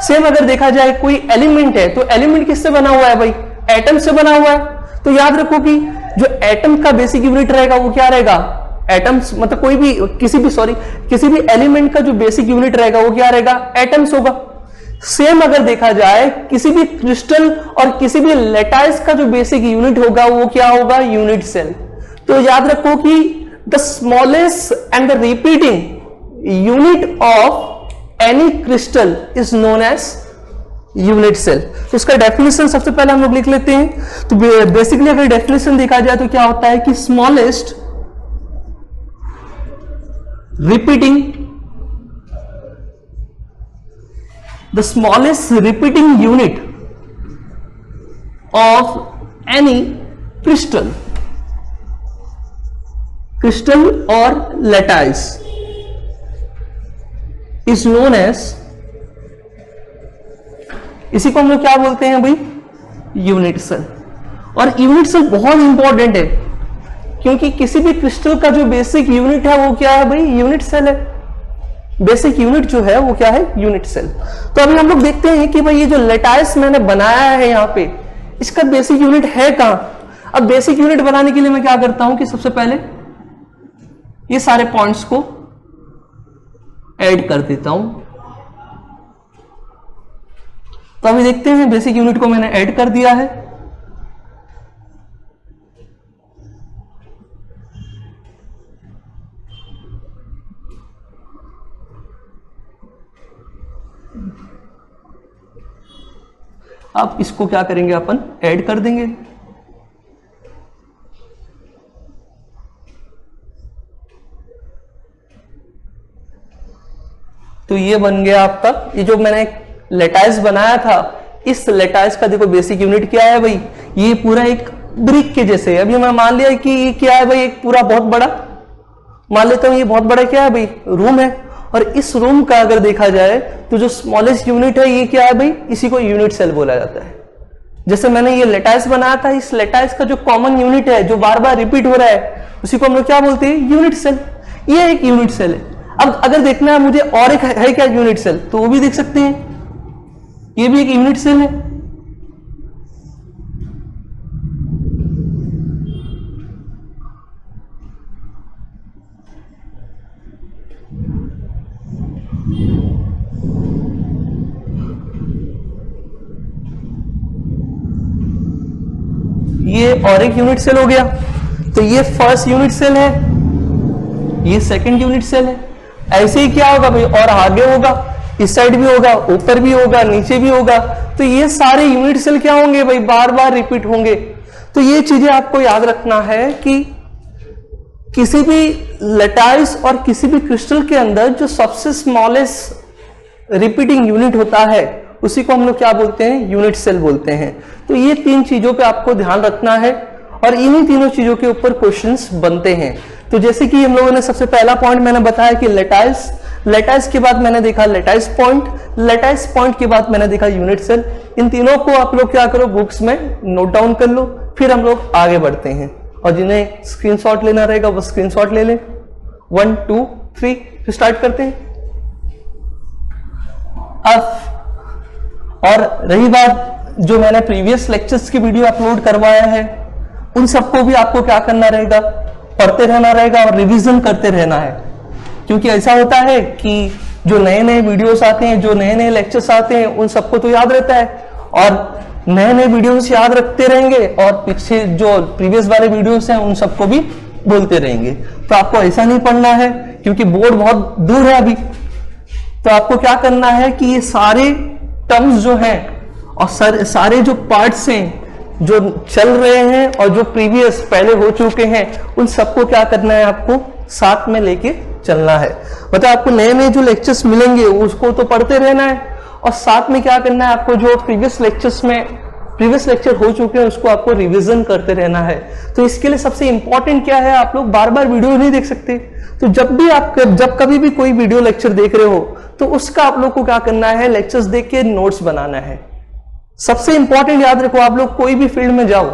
सेम अगर देखा जाए कोई एलिमेंट है, तो एलिमेंट किससे बना हुआ है भाई, एटम से बना हुआ है। तो याद रखो कि जो एटम का बेसिक यूनिट रहेगा वो क्या रहेगा, एटम्स, मतलब कोई भी किसी भी एलिमेंट का जो बेसिक यूनिट रहेगा वो क्या रहेगा, एटम्स होगा। सेम अगर देखा जाए किसी भी क्रिस्टल और किसी भी लेटाइस का जो बेसिक यूनिट होगा वो क्या होगा, यूनिट सेल। तो याद रखो कि the smallest and the repeating unit of any crystal is known as unit cell. तो उसका डेफिनेशन सबसे पहले हम लोग लिख लेते हैं। तो बेसिकली अगर डेफिनेशन देखा जाए तो क्या होता है कि smallest repeating unit of any crystal or lattice is known as, इसी को हम लोग क्या बोलते हैं भाई, यूनिट सेल। और यूनिट सेल बहुत इंपॉर्टेंट है क्योंकि किसी भी क्रिस्टल का जो बेसिक यूनिट है वो क्या है भाई, यूनिट सेल है। बेसिक यूनिट जो है वो क्या है, यूनिट सेल। तो अभी हम लोग देखते हैं कि भाई ये जो लेटाइस मैंने बनाया है यहाँ पे, इसका बेसिक यूनिट है कहां। अब बेसिक यूनिट बनाने के लिए मैं क्या करता हूं कि सबसे पहले ये सारे पॉइंट्स को ऐड कर देता हूं। तो अभी देखते हैं बेसिक यूनिट को मैंने ऐड कर दिया है। अब इसको क्या करेंगे, अपन ऐड कर देंगे। तो ये बन गया आपका, ये जो मैंने लेटाइस बनाया था, इस लेटाइस का देखो बेसिक यूनिट क्या है भाई, ये पूरा एक ब्रिक के जैसे है। अभी मैं मान लिया कि ये क्या है भाई, एक पूरा बहुत बड़ा, मान लेता हूं ये बहुत बड़ा क्या है भाई, रूम है। और इस रूम का अगर देखा जाए तो जो स्मॉलेस्ट यूनिट है ये क्या है भाई, इसी को यूनिट सेल बोला जाता है। जैसे मैंने ये लेटाइस बनाया था, इस लेटाइस का जो कॉमन यूनिट है जो बार बार रिपीट हो रहा है उसी को हम लोग क्या बोलते हैं, यूनिट सेल। ये एक यूनिट सेल है। अब अगर देखना है मुझे और एक है क्या यूनिट सेल, तो वो भी देख सकते हैं, ये भी एक यूनिट सेल है। ये और एक यूनिट सेल हो गया। तो ये फर्स्ट यूनिट सेल है, ये सेकंड यूनिट सेल है। ऐसे ही क्या होगा भाई, और आगे होगा, इस साइड भी होगा, ऊपर भी होगा, नीचे भी होगा। तो ये सारे यूनिट सेल क्या होंगे भाई, बार बार रिपीट होंगे। तो ये चीजें आपको याद रखना है कि किसी भी लेटाइस और किसी भी क्रिस्टल के अंदर जो सबसे स्मॉलेस्ट रिपीटिंग यूनिट होता है उसी को हम लोग क्या बोलते हैं, यूनिट सेल बोलते हैं। तो ये तीन चीजों पे आपको ध्यान रखना है और इन्हीं तीनों चीजों के ऊपर क्वेश्चंस बनते हैं। तो जैसे कि हम लोगों ने सबसे पहला पॉइंट मैंने बताया कि लेटाइस, लेटाइस के बाद मैंने देखा लेटाइस पॉइंट, लेटाइस पॉइंट के बाद मैंने देखा यूनिट सेल। इन तीनों को आप लोग क्या करो, बुक्स में नोट डाउन कर लो, फिर हम लोग आगे बढ़ते हैं। और जिन्हें स्क्रीनशॉट लेना रहेगा वो स्क्रीनशॉट ले लें। 1 2 3 फिर स्टार्ट करते हैं। अब और रही बात जो मैंने प्रीवियस लेक्चर्स की वीडियो अपलोड करवाया है, उन सबको भी आपको क्या करना रहेगा, पढ़ते रहना रहेगा और रिवीजन करते रहना है। क्योंकि ऐसा होता है कि जो नए नए वीडियोस आते हैं, जो नए नए लेक्चर्स आते हैं, उन सबको तो याद रहता है और नए नए वीडियोस याद रखते रहेंगे और पीछे जो प्रीवियस वाले वीडियोस हैं उन सबको भी बोलते रहेंगे। तो आपको ऐसा नहीं पढ़ना है क्योंकि बोर्ड बहुत दूर है अभी। तो आपको क्या करना है कि ये सारे टर्म्स जो हैं और सारे जो पार्ट्स हैं जो चल रहे हैं और जो प्रीवियस पहले हो चुके हैं, उन सबको क्या करना है, आपको साथ में लेके चलना है। मतलब आपको नए नए जो लेक्चर्स मिलेंगे उसको तो पढ़ते रहना है, और साथ में क्या करना है, आपको जो प्रीवियस लेक्चर हो चुके हैं उसको आपको रिवीजन करते रहना है। तो इसके लिए सबसे इंपॉर्टेंट क्या है, आप लोग बार बार वीडियो नहीं देख सकते। तो जब कभी भी कोई वीडियो लेक्चर देख रहे हो तो उसका आप लोग को क्या करना है, लेक्चर्स देख के नोट्स बनाना है। सबसे इंपॉर्टेंट याद रखो, आप लोग कोई भी फील्ड में जाओ,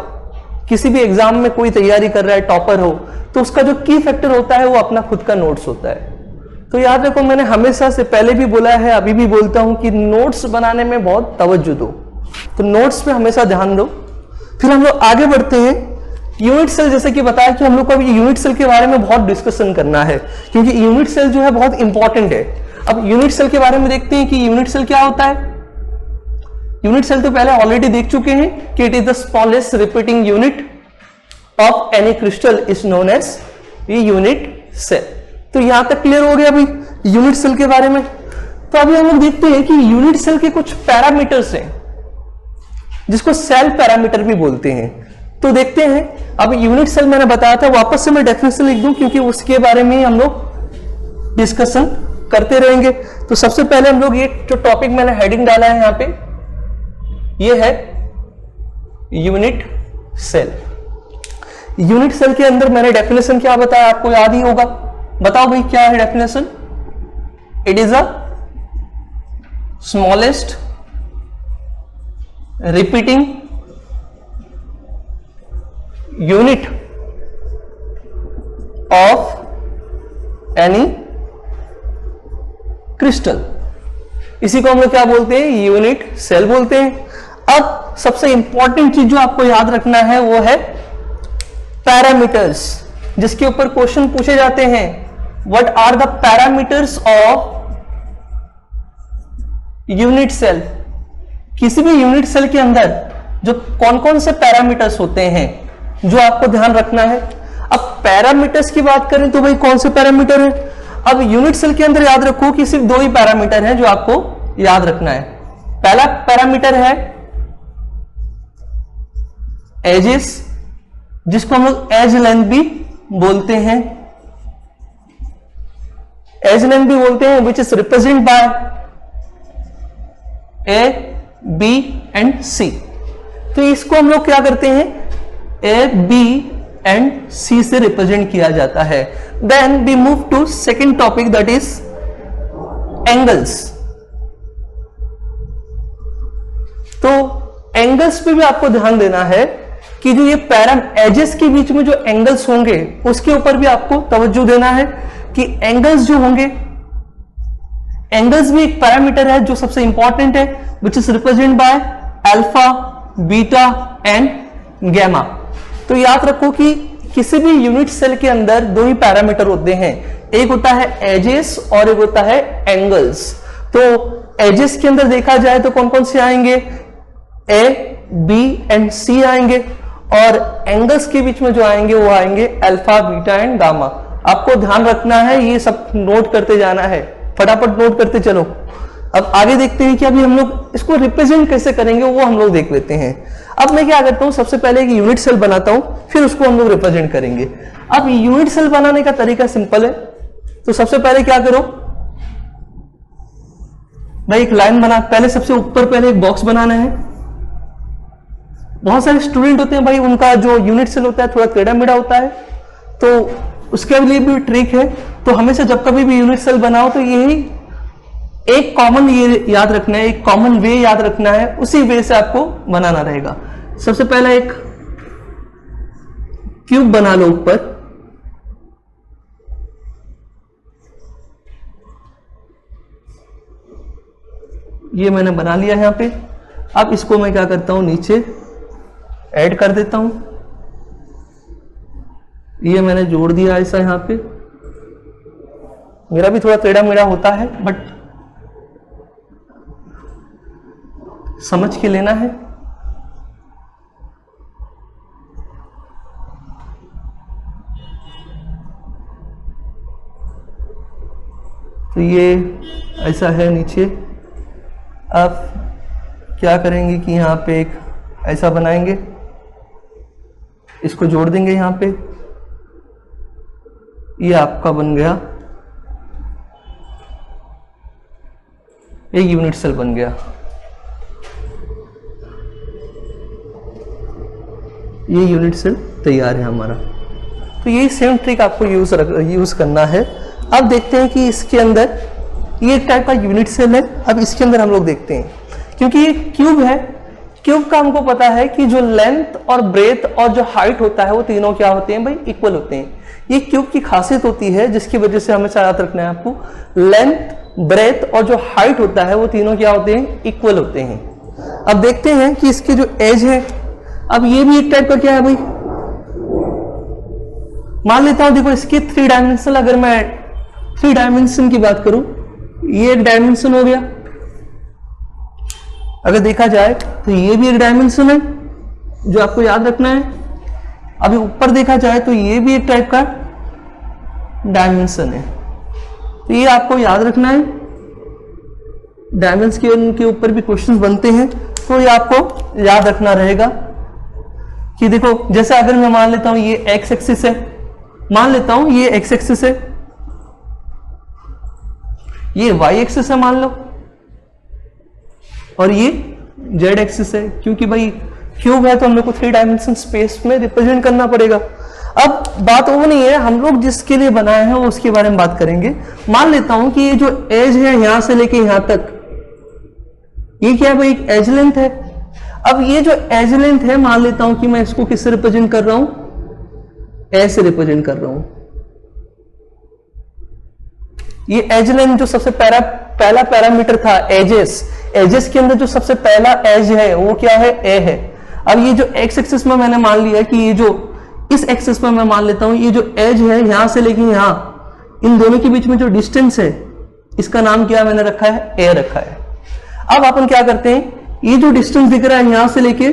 किसी भी एग्जाम में कोई तैयारी कर रहा है, टॉपर हो, तो उसका जो की फैक्टर होता है वो अपना खुद का नोट्स होता है। तो याद रखो, मैंने हमेशा से पहले भी बोला है, अभी भी बोलता हूं कि नोट्स बनाने में बहुत तवज्जो दो। तो नोट्स पे हमेशा ध्यान दो। फिर हम लोग आगे बढ़ते हैं। यूनिट सेल, जैसे कि बताया कि हम लोग को अभी यूनिट सेल के बारे में बहुत डिस्कशन करना है, क्योंकि यूनिट सेल जो है बहुत इंपॉर्टेंट है। अब यूनिट सेल के बारे में देखते हैं कि यूनिट सेल क्या होता है। यूनिट सेल तो पहले ऑलरेडी देख चुके हैं कि it is the smallest repeating unit of any crystal is known as unit cell. तो यहां तक क्लियर हो गया अभी यूनिट सेल के बारे में। तो अभी हम लोग देखते हैं कि यूनिट सेल के कुछ पैरामीटर्स हैं जिसको सेल पैरामीटर भी बोलते हैं। तो देखते हैं। अब यूनिट सेल मैंने बताया था, वापस से मैं डेफिनेशन लिख दूं क्योंकि उसके बारे में हम लोग डिस्कशन करते रहेंगे। तो सबसे पहले हम लोग एक जो टॉपिक मैंने हेडिंग डाला है यहां पे, ये है यूनिट सेल। यूनिट सेल के अंदर मैंने डेफिनेशन क्या बताया, आपको याद ही होगा। बताओ भाई क्या है definition. It is a smallest repeating unit of any crystal. इसी को हम लोग क्या बोलते हैं, यूनिट सेल बोलते हैं। अब सबसे इंपॉर्टेंट चीज जो आपको याद रखना है वो है पैरामीटर्स, जिसके ऊपर क्वेश्चन पूछे जाते हैं। What are the parameters of unit cell. किसी भी यूनिट सेल के अंदर जो कौन कौन से पैरामीटर्स होते हैं जो आपको ध्यान रखना है। अब पैरामीटर्स की बात करें तो भाई कौन से पैरामीटर है। अब यूनिट सेल के अंदर याद रखो कि सिर्फ दो ही पैरामीटर हैं जो आपको याद रखना है। पहला पैरामीटर है एजेस, जिसको हम लोग एज लेंथ भी बोलते हैं, एज लेंथ भी बोलते हैं, which is represent by A B and C. तो इसको हम लोग क्या करते हैं, ए बी एंड सी से रिप्रेजेंट किया जाता है। Then we move to second topic, that is angles. तो एंगल्स पे भी आपको ध्यान देना है कि जो ये एजेस के बीच में जो एंगल्स होंगे उसके ऊपर भी आपको तवज्जो देना है कि एंगल्स जो होंगे, एंगल्स भी एक पैरामीटर है जो सबसे इंपॉर्टेंट है, which is represent by alpha, beta and gamma. तो याद रखो कि किसी भी यूनिट सेल के अंदर दो ही पैरामीटर होते हैं, एक होता है एजेस और एक होता है एंगल्स। तो एजेस के अंदर देखा जाए तो कौन कौन से आएंगे, ए बी एंड सी आएंगे, और एंगल्स के बीच में जो आएंगे वो आएंगे अल्फा, बीटा एंड गामा। आपको ध्यान रखना है, ये सब नोट करते जाना है, फटाफट नोट करते चलो। अब आगे देखते हैं कि अभी हम लोग इसको रिप्रेजेंट कैसे करेंगे वो हम लोग देख लेते हैं। अब मैं क्या करता हूं, सबसे पहले एक यूनिट सेल बनाता हूं, फिर उसको हम लोग रिप्रेजेंट करेंगे। अब यूनिट सेल बनाने का तरीका सिंपल है। तो सबसे पहले क्या करो भाई, एक लाइन बना, पहले सबसे ऊपर पहले एक बॉक्स बनाना है। बहुत सारे स्टूडेंट होते हैं भाई, उनका जो यूनिट सेल होता है थोड़ा टेढ़ा मेढ़ा होता है, तो उसके लिए भी ट्रिक है। तो हमेशा जब कभी भी यूनिट सेल बनाओ तो यही एक कॉमन ये याद रखना है, एक कॉमन वे याद रखना है, उसी वे से आपको बनाना रहेगा। सबसे पहला एक क्यूब बना लो ऊपर, ये मैंने बना लिया है यहां पे। अब इसको मैं क्या करता हूं, नीचे ऐड कर देता हूं। ये मैंने जोड़ दिया ऐसा यहां पे। मेरा भी थोड़ा टेढ़ा मेढ़ा होता है, बट समझ के लेना है। तो ये ऐसा है नीचे। अब क्या करेंगे कि यहाँ पे एक ऐसा बनाएंगे, इसको जोड़ देंगे यहाँ पे, ये आपका बन गया एक यूनिट सेल बन गया। ये यूनिट सेल तैयार है हमारा। तो यही सेम ट्रिक आपको यूज करना है। अब देखते हैं कि इसके अंदर ये एक टाइप का यूनिट सेल है। अब इसके अंदर हम लोग देखते हैं, क्योंकि ये क्यूब है, क्यूब का हमको पता है कि जो लेंथ और ब्रेथ और जो हाइट होता है वो तीनों क्या होते हैं भाई, इक्वल होते हैं। ये क्यूब की खासियत होती है जिसकी वजह से हमेशा याद रखना है आपको, लेंथ, ब्रेथ और जो हाइट होता है वो तीनों क्या होते हैं, इक्वल होते हैं। अब देखते हैं कि इसके जो एज है, अब ये भी एक टाइप का क्या है भाई, मान लेता हूं देखो इसके 3 डायमेंशन, अगर मैं 3 डायमेंशन की बात करूं, ये एक डायमेंशन हो गया। अगर देखा जाए तो ये भी एक डायमेंशन है जो आपको याद रखना है। अभी ऊपर देखा जाए तो ये भी एक टाइप का डायमेंशन है, तो ये आपको याद रखना है। डायमेंशन के ऊपर भी क्वेश्चंस बनते हैं, तो ये आपको याद रखना रहेगा कि देखो जैसे अगर मैं मान लेता हूं ये एक्स एक्सिस है, मान लेता हूं ये एक्स एक्सिस है, ये वाई एक्सिस है मान लो, और ये जेड एक्सिस है, क्योंकि भाई क्यूब है तो हम लोग को 3 डायमेंशन स्पेस में रिप्रेजेंट करना पड़ेगा। अब बात वो नहीं है, हम लोग जिसके लिए बनाए हैं वो उसके बारे में बात करेंगे। मान लेता हूं कि ये जो एज है यहां से लेके यहां तक, ये क्या है भाई, एक एज लेंथ है। अब ये जो एज लेंथ है, मान लेता हूं कि मैं इसको किससे रिप्रेजेंट कर रहा हूं, ए से रिप्रेजेंट कर रहा हूं। ये एज लेंथ जो सबसे पहला पैरामीटर था, एजेस के अंदर जो सबसे पहला एज है वो क्या है, ए है। अब ये जो एक्स एक्सिस में मैंने मान लिया कि ये जो इस एक्सिस में मैं मान लेता हूं ये जो एज है यहां से लेके यहां, इन दोनों के बीच में जो डिस्टेंस है इसका नाम क्या मैंने रखा है, ए रखा है। अब अपन क्या करते हैं, ये जो डिस्टेंस दिख रहा है यहां से लेके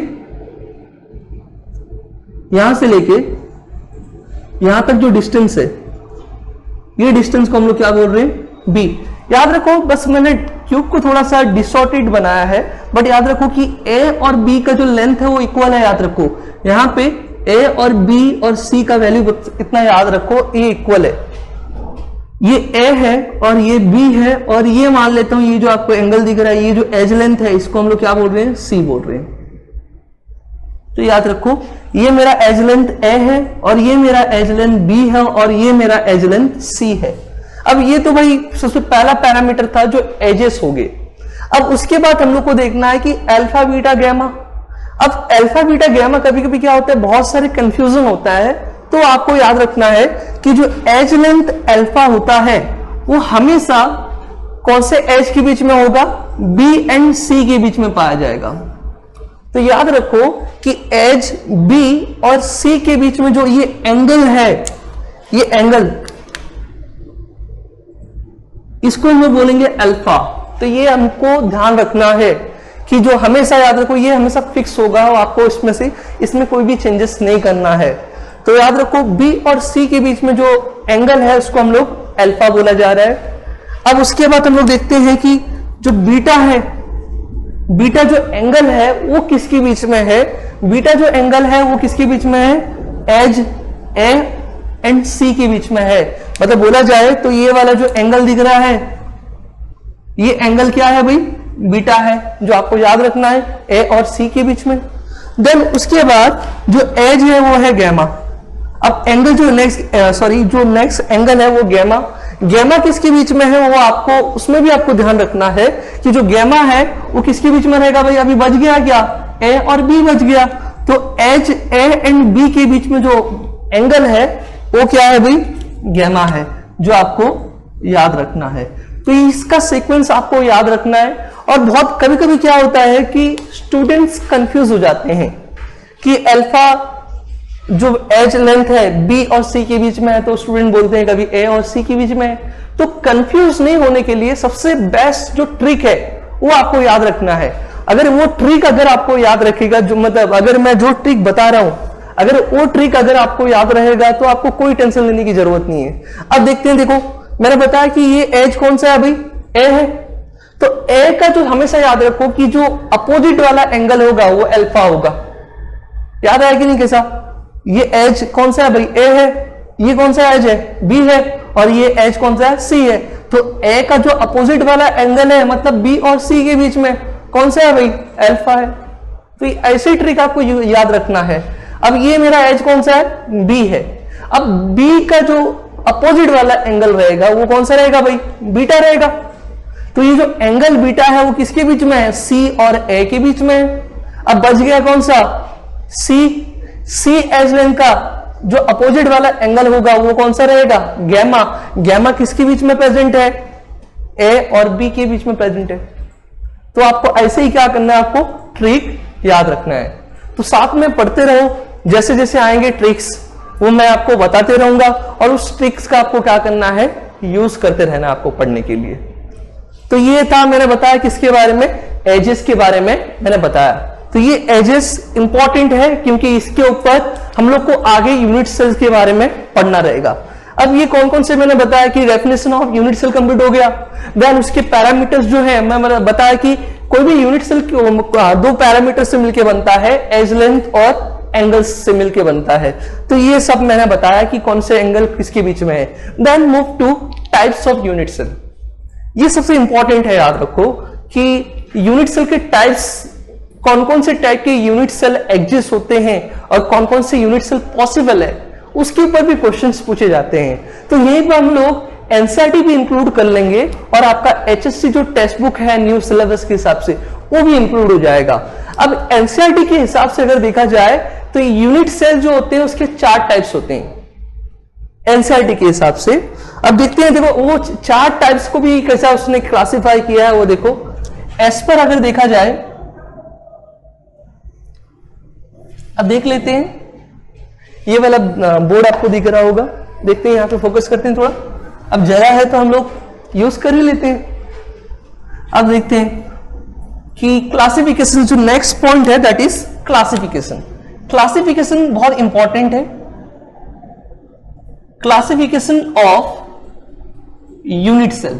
यहां तक जो डिस्टेंस है, ये डिस्टेंस को हम लोग क्या बोल रहे हैं, बी। याद रखो, बस मैंने क्यूब को थोड़ा सा डिसऑर्टेड बनाया है, बट याद रखो कि ए और बी का जो लेंथ है वो इक्वल है। याद रखो यहां पे ए और बी और सी का वैल्यू इतना याद रखो, ये इक्वल है। ये ए है और ये बी है, और ये मान लेता हूं ये जो आपको एंगल दिख रहा है, ये जो एज लेंथ है इसको हम लोग क्या बोल रहे हैं, सी बोल रहे हैं। तो याद रखो ये मेरा एज लेंथ ए है और ये मेरा एज लेंथ बी है और ये मेरा एज लेंथ सी है। अब ये तो भाई सबसे पहला पैरामीटर था जो एजेस हो गए। अब उसके बाद हम लोग को देखना है कि अल्फा बीटा गैमा। अब अल्फा बीटा गैमा कभी कभी क्या होता है, बहुत सारे कंफ्यूजन होता है, तो आपको याद रखना है कि जो एज लेंथ अल्फा होता है वो हमेशा कौन से एज के बीच में होगा, बी एंड सी के बीच में पाया जाएगा। तो याद रखो कि एज बी और सी के बीच में जो ये एंगल है, ये एंगल इसको हम बोलेंगे अल्फा। तो ये हमको ध्यान रखना है कि जो हमेशा याद रखो ये हमेशा फिक्स होगा, और आपको इसमें कोई भी चेंजेस नहीं करना है। तो याद रखो बी और सी के बीच में जो एंगल है उसको हम लोग अल्फा बोला जा रहा है। अब उसके बाद हम लोग देखते हैं कि जो बीटा है, बीटा जो एंगल है वो किसके बीच में है, बीटा जो एंगल है वो किसके बीच में है, एज ए एंड सी के बीच में है। मतलब बोला जाए तो ये वाला जो एंगल दिख रहा है ये एंगल क्या है भाई, बीटा है, जो आपको याद रखना है ए और सी के बीच में। देन उसके बाद जो एज है वो है गैमा। अब एंगल जो नेक्स्ट एंगल है वो गैमा। गैमा किसके बीच में है वो आपको, उसमें भी आपको ध्यान रखना है कि जो गैमा है वो किसके बीच में रहेगा भाई, अभी बच गया क्या, ए और बी बच गया। तो एज ए एंड बी के बीच में जो एंगल है वो क्या है भाई, गैमा है, जो आपको याद रखना है। तो इसका सीक्वेंस आपको याद रखना है। और बहुत कभी कभी क्या होता है कि स्टूडेंट्स कंफ्यूज हो जाते हैं कि अल्फा जो एज लेंथ है बी और सी के बीच में है, तो स्टूडेंट बोलते हैं कभी ए और सी के बीच में है। तो कंफ्यूज नहीं होने के लिए सबसे बेस्ट जो ट्रिक है वो आपको याद रखना है। अगर वो ट्रिक अगर आपको याद रखेगा, जो मतलब अगर मैं जो ट्रिक बता रहा हूं, अगर वो ट्रिक अगर आपको याद रहेगा तो आपको कोई टेंशन लेने की जरूरत नहीं है। अब देखते हैं, देखो मैंने बताया कि ये एज कौन सा है भाई, ए है। तो ए का जो हमेशा याद रखो कि जो अपोजिट वाला एंगल होगा वो अल्फा होगा। याद आया कि नहीं कैसा? ये एज कौन सा है भाई, ए है। ये कौन सा एज है, बी है। और ये एज कौन सा है, सी है। तो ए का जो अपोजिट वाला एंगल है मतलब बी और सी के बीच में कौन सा है भाई, अल्फा है। तो ऐसी ट्रिक आपको याद रखना है। अब ये मेरा एज कौन सा है, बी है। अब बी का जो अपोजिट वाला एंगल रहेगा वो कौन सा रहेगा भाई, बीटा रहेगा। तो ये जो एंगल बीटा है वो किसके बीच में है, सी और ए के बीच में है। अब बच गया कौन सा, सी। सी एज लेंथ का जो अपोजिट वाला एंगल होगा वो कौन सा रहेगा, गैमा। गैमा किसके बीच में प्रेजेंट है, ए और बी के बीच में प्रेजेंट है। तो आपको ऐसे ही क्या करना है, आपको ट्रिक याद रखना है। तो साथ में पढ़ते रहो, जैसे जैसे आएंगे ट्रिक्स वो मैं आपको बताते रहूंगा और उस ट्रिक्स का आपको क्या करना है, यूज करते रहना आपको पढ़ने के लिए। तो ये था, मैंने बताया किसके बारे में, एजेस के बारे में मैंने बताया। तो ये एजेस इंपॉर्टेंट है क्योंकि इसके ऊपर हम लोग को आगे यूनिट सेल्स के बारे में पढ़ना रहेगा। अब ये कौन कौन से मैंने बताया कि definition of unit cell complete हो गया। देन उसके पैरामीटर्स जो है मैंने बताया कि कोई भी यूनिट सेल दो पैरामीटर से मिलकर बनता है, एज लेंथ और एंगल्स से मिलकर बनता है। तो ये सब मैंने बताया कि कौन से एंगल किसके बीच में है। Then move to types of unit cell. ये सबसे इंपॉर्टेंट है, याद रखो कि यूनिट सेल के टाइप्स, कौन कौन से टाइप के यूनिट सेल एग्जिस्ट होते हैं और कौन कौन से यूनिट सेल पॉसिबल है, उसके ऊपर भी क्वेश्चंस पूछे जाते हैं। तो यहीं पर हम लोग एनसीईआरटी भी इंक्लूड कर लेंगे और आपका एचएससी जो टेक्स्ट बुक है न्यू सिलेबस के हिसाब से वो भी इंक्लूड हो जाएगा। अब एनसीईआरटी के हिसाब से अगर देखा जाए तो यूनिट सेल जो होते हैं उसके 4 टाइप्स होते हैं एनसीईआरटी के हिसाब से। अब देखते हैं, देखो वो 4 टाइप्स को भी कैसा उसने क्लासिफाई किया है वो देखो। एस पर अगर देखा जाए, अब देख लेते हैं, ये वाला बोर्ड आपको दिख रहा होगा, देखते हैं, यहां पे फोकस करते हैं थोड़ा। अब जगह है तो हम लोग यूज कर ही लेते हैं। अब देखते हैं कि क्लासिफिकेशन, जो नेक्स्ट पॉइंट है दैट इज क्लासिफिकेशन। क्लासिफिकेशन बहुत इंपॉर्टेंट है। Classification of unit cell.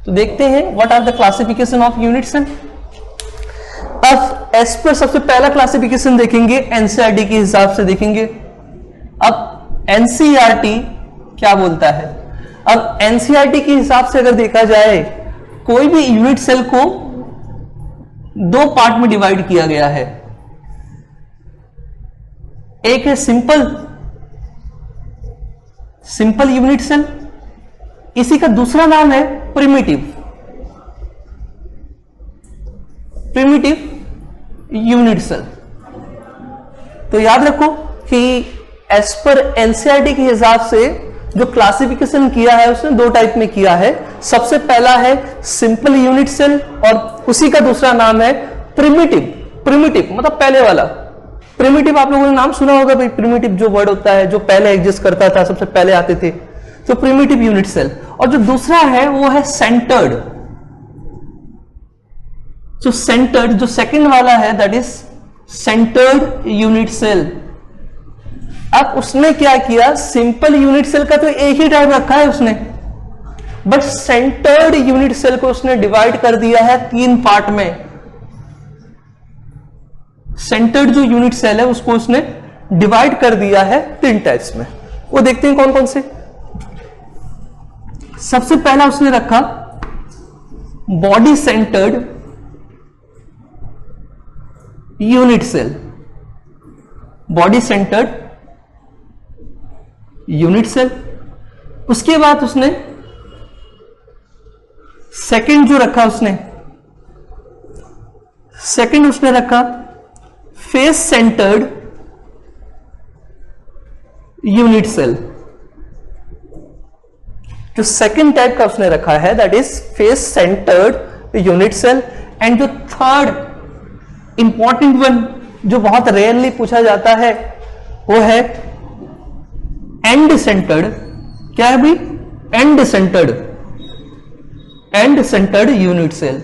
तो देखते हैं what are the classification of unit cell. अब एस पर सबसे पहला क्लासिफिकेशन देखेंगे, एनसीईआरटी के हिसाब से देखेंगे। अब एनसीईआरटी क्या बोलता है, अब एनसीईआरटी के हिसाब से अगर देखा जाए, कोई भी यूनिट सेल को 2 पार्ट में डिवाइड किया गया है। एक है सिंपल यूनिट सेल, इसी का दूसरा नाम है प्रिमिटिव यूनिट सेल। तो याद रखो कि एज पर एनसीईआरटी के हिसाब से जो क्लासिफिकेशन किया है उसने 2 टाइप में किया है। सबसे पहला है सिंपल यूनिट सेल और उसी का दूसरा नाम है प्रिमिटिव मतलब पहले वाला। प्रिमिटिव आप लोगों ने नाम सुना होगा भाई, प्रिमिटिव जो वर्ड होता है जो पहले एग्जिस्ट करता था, सबसे पहले आते थे, तो प्रिमिटिव यूनिट सेल। और जो दूसरा है वो है सेंटर्ड। जो सेकंड वाला है that is centred unit cell. अब उसने क्या किया, सिंपल यूनिट सेल का तो एक ही टाइप रखा है उसने, बट सेंटर्ड यूनिट सेल को उसने डिवाइड कर दिया है 3 पार्ट में। सेंटर्ड जो यूनिट सेल है उसको उसने डिवाइड कर दिया है 3 टाइप्स में। वो देखते हैं कौन कौन से। सबसे पहला उसने रखा body centred unit cell. Body centred unit cell. उसके बाद उसने सेकंड जो रखा, उसने रखा फेस सेंटर्ड यूनिट सेल। जो सेकंड टाइप का उसने रखा है that is face centred unit cell. And जो थर्ड इंपॉर्टेंट वन जो बहुत रेयरली पूछा जाता है वो है एंड सेंटर्ड। क्या है भाई, एंड सेंटर्ड यूनिट सेल।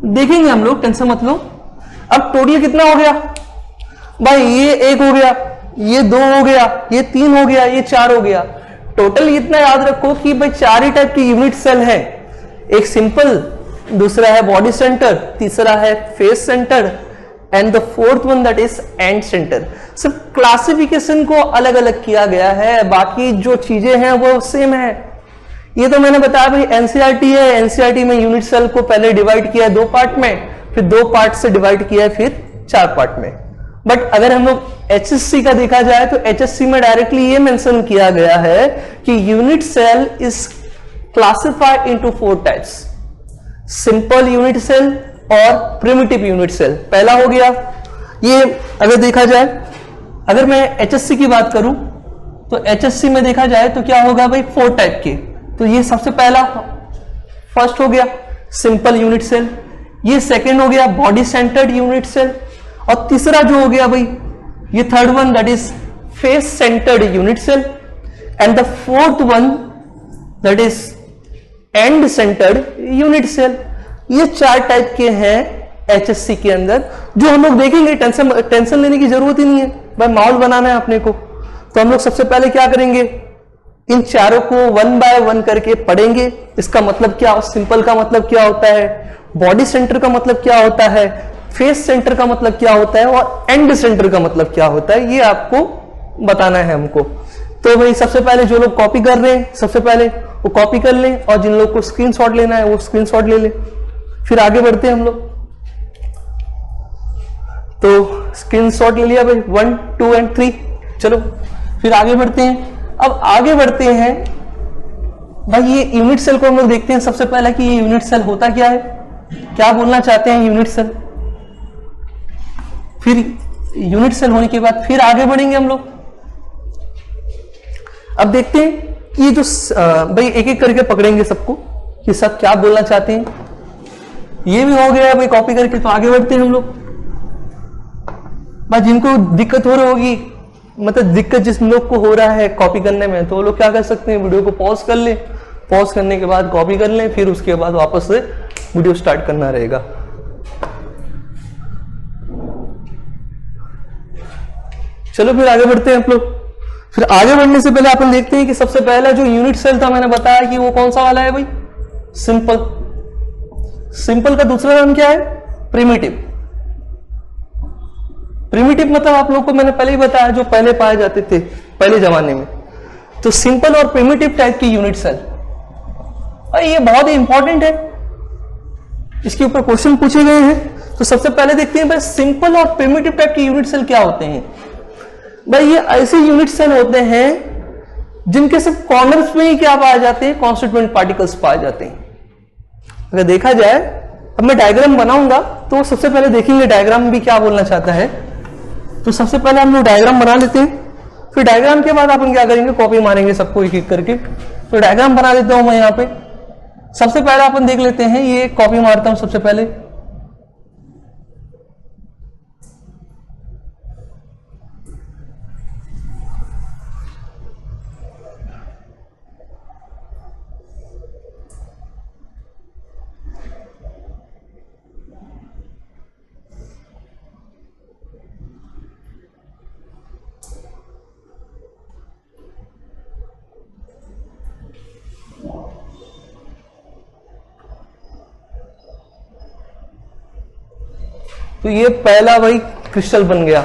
देखेंगे हम लोग, टेंशन मत लो। अब टोटल कितना हो गया भाई, ये 1 हो गया, ये 2 हो गया, ये 3 हो गया, ये 4 हो गया। टोटल इतना याद रखो कि भाई 4 ही टाइप की यूनिट सेल है, एक सिंपल, दूसरा है बॉडी सेंटर, तीसरा है face centre and the fourth one that is and centre. सिर्फ क्लासिफिकेशन को अलग अलग किया गया है, बाकी जो चीजें हैं वो सेम है। ये तो मैंने बताया भाई एनसीईआरटी है, एनसीईआरटी में यूनिट सेल को पहले डिवाइड किया है 2 पार्ट में, फिर 2 पार्ट से डिवाइड किया है फिर 4 पार्ट में। बट अगर हम लोग एचएससी का देखा जाए तो एचएससी में डायरेक्टली ये मेंशन किया गया है कि unit cell is classified into 4 types, simple unit cell और प्रिमिटिव यूनिट सेल। पहला हो गया ये, अगर देखा जाए, अगर मैं एचएससी की बात करूं तो एचएससी में देखा जाए तो क्या होगा भाई 4 टाइप के। तो ये सबसे पहला फर्स्ट हो गया सिंपल यूनिट सेल, ये सेकंड हो गया बॉडी सेंटर्ड यूनिट सेल, और तीसरा जो हो गया भाई ये third one that is face centred unit cell, and the fourth one that is end centred unit cell. ये 4 टाइप के हैं एचएससी के अंदर, जो हम लोग देखेंगे। टेंशन लेने की जरूरत ही नहीं है भाई, माहौल बनाना है अपने को। तो हम लोग सबसे पहले क्या करेंगे, इन चारों को 1 बाय 1 करके पढ़ेंगे। इसका मतलब क्या, सिंपल का मतलब क्या होता है, बॉडी सेंटर का मतलब क्या होता है, फेस सेंटर का मतलब क्या होता है, और एंड सेंटर का मतलब क्या होता है, ये आपको बताना है हमको। तो भाई सबसे पहले जो लोग कॉपी कर रहे हैं सबसे पहले वो कॉपी कर लें, और जिन लोग को स्क्रीनशॉट लेना है वो स्क्रीनशॉट ले लें। फिर आगे बढ़ते हैं हम लोग। तो स्क्रीनशॉट ले लिया भाई 1, 2 एंड 3। चलो फिर आगे बढ़ते हैं। अब आगे बढ़ते हैं भाई, ये यूनिट सेल को हम लोग देखते हैं सबसे पहले कि ये यूनिट सेल होता क्या है, क्या बोलना चाहते हैं यूनिट सेल। फिर यूनिट सेल होने के बाद फिर आगे बढ़ेंगे हम लोग। अब देखते हैं कि ये जो भाई एक एक करके पकड़ेंगे सबको कि सब क्या बोलना चाहते हैं। ये भी हो गया भाई कॉपी करके। तो आगे बढ़ते हैं हम लोग। भाई जिनको दिक्कत हो रही होगी, मतलब दिक्कत जिस लोग को हो रहा है कॉपी करने में, तो वो लोग क्या कर सकते हैं, वीडियो को पॉज कर ले, पॉज करने के बाद कॉपी कर लें, फिर उसके बाद वापस से वीडियो स्टार्ट करना रहेगा। चलो फिर आगे बढ़ते हैं आप लोग। फिर आगे बढ़ने से पहले अपन देखते हैं कि सबसे पहला जो यूनिट सेल था मैंने बताया कि वो कौन सा वाला है भाई, सिंपल। सिंपल का दूसरा नाम क्या है, प्रिमिटिव। प्रिमिटिव मतलब आप लोगों को मैंने पहले ही बताया जो पहले पाए जाते थे पहले जमाने में। तो सिंपल और प्रिमिटिव टाइप की यूनिट सेल, और ये बहुत ही इंपॉर्टेंट है, इसके ऊपर क्वेश्चन पूछे गए हैं। तो सबसे पहले देखते हैं भाई सिंपल और प्रिमिटिव टाइप की यूनिट सेल क्या होते हैं। भाई ये ऐसे यूनिट सेल होते हैं जिनके सिर्फ कॉर्नर्स में ही क्या पाए जाते हैं, कॉन्स्टिट्यूएंट पार्टिकल्स पाए जाते हैं। अगर देखा जाए, अब मैं डायग्राम बनाऊंगा तो सबसे पहले देखेंगे डायग्राम भी क्या बोलना चाहता है। तो सबसे पहले हम लोग डायग्राम बना लेते हैं, फिर डायग्राम के बाद अपन क्या करेंगे, कॉपी मारेंगे सबको एक एक करके। तो डायग्राम बना लेता हूं मैं यहाँ पे। सबसे पहले अपन देख लेते हैं, ये कॉपी मारता हूं सबसे पहले। तो ये पहला भाई क्रिस्टल बन गया।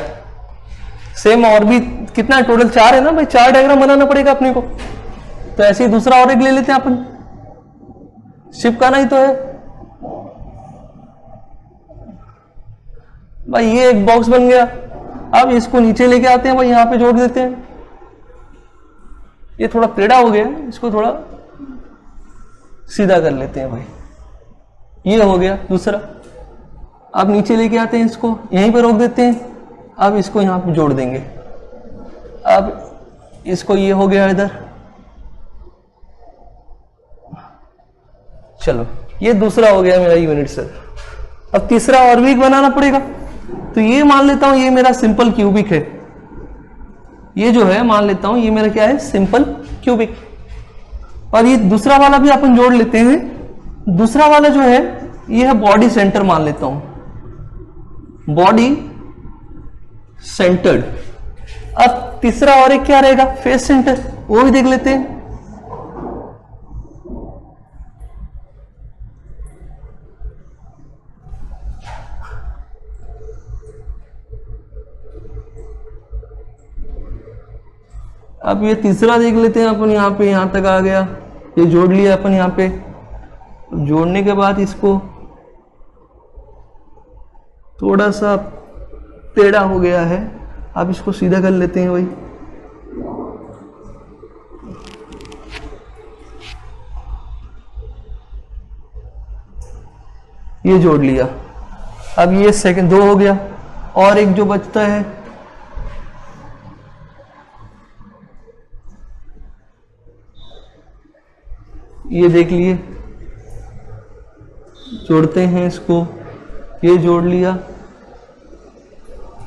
सेम और भी कितना टोटल 4 है ना भाई, 4 डायग्राम बनाना पड़ेगा अपने को। तो ऐसे ही दूसरा और एक ले लेते हैं अपन, चिपकाना ही तो है भाई। ये एक बॉक्स बन गया। अब इसको नीचे लेके आते हैं भाई, यहां पे जोड़ देते हैं। ये थोड़ा टेढ़ा हो गया, इसको थोड़ा सीधा कर लेते हैं भाई। ये हो गया दूसरा। अब नीचे लेके आते हैं, इसको यहीं पे रोक देते हैं। अब इसको यहां पे जोड़ देंगे। अब इसको, ये हो गया इधर। चलो ये दूसरा हो गया मेरा यूनिट सेल। अब तीसरा और भी बनाना पड़ेगा। तो ये मान लेता हूं ये मेरा सिंपल क्यूबिक है। ये जो है मान लेता हूं ये मेरा क्या है, सिंपल क्यूबिक। और ये दूसरा वाला भी अपन जोड़ लेते हैं। दूसरा वाला जो है ये है बॉडी सेंटर मान लेता हूं, बॉडी सेंटर्ड। अब तीसरा और एक क्या रहेगा, फेस सेंटर, वो भी देख लेते हैं। अब ये तीसरा देख लेते हैं अपन, यहाँ पे यहाँ तक आ गया, ये जोड़ लिया अपन यहाँ पे। जोड़ने के बाद इसको थोड़ा सा टेढ़ा हो गया है, अब इसको सीधा कर लेते हैं भाई। ये जोड़ लिया। अब ये सेकंड 2 हो गया, और एक जो बचता है ये देख लिए, जोड़ते हैं इसको, ये जोड़ लिया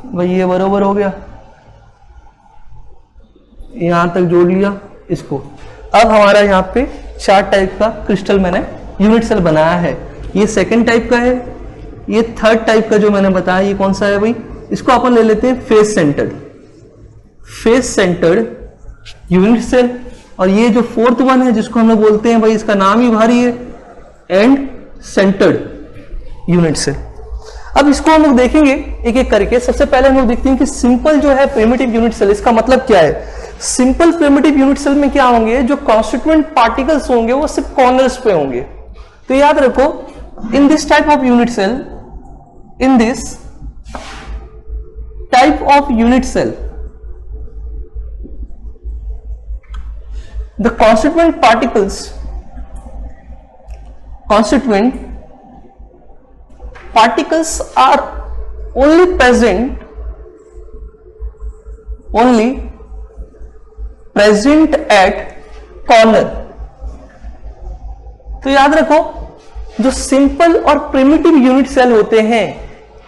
भाई, ये बराबर हो गया, यहां तक जोड़ लिया इसको। अब हमारा यहाँ पे 4 टाइप का क्रिस्टल मैंने यूनिट सेल बनाया है। ये सेकंड टाइप का है, ये थर्ड टाइप का जो मैंने बताया ये कौन सा है भाई, इसको अपन ले लेते हैं फेस सेंटर्ड यूनिट सेल। और ये जो फोर्थ वन है जिसको हम लोग बोलते हैं भाई, इसका नाम ही भारी है, एंड सेंटर्ड यूनिट सेल। अब इसको हम लोग देखेंगे एक एक करके। सबसे पहले हम लोग देखते हैं कि सिंपल जो है प्रिमिटिव यूनिट सेल, इसका मतलब क्या है। सिंपल प्रिमिटिव यूनिट सेल में क्या होंगे, जो कॉन्स्टिट्यूएंट पार्टिकल्स होंगे वो सिर्फ कॉर्नर्स पे होंगे। तो याद रखो, in this type of unit cell, in this type of unit cell, the constituent particles are only present at corner। तो याद रखो, जो सिंपल और प्रिमिटिव यूनिट सेल होते हैं,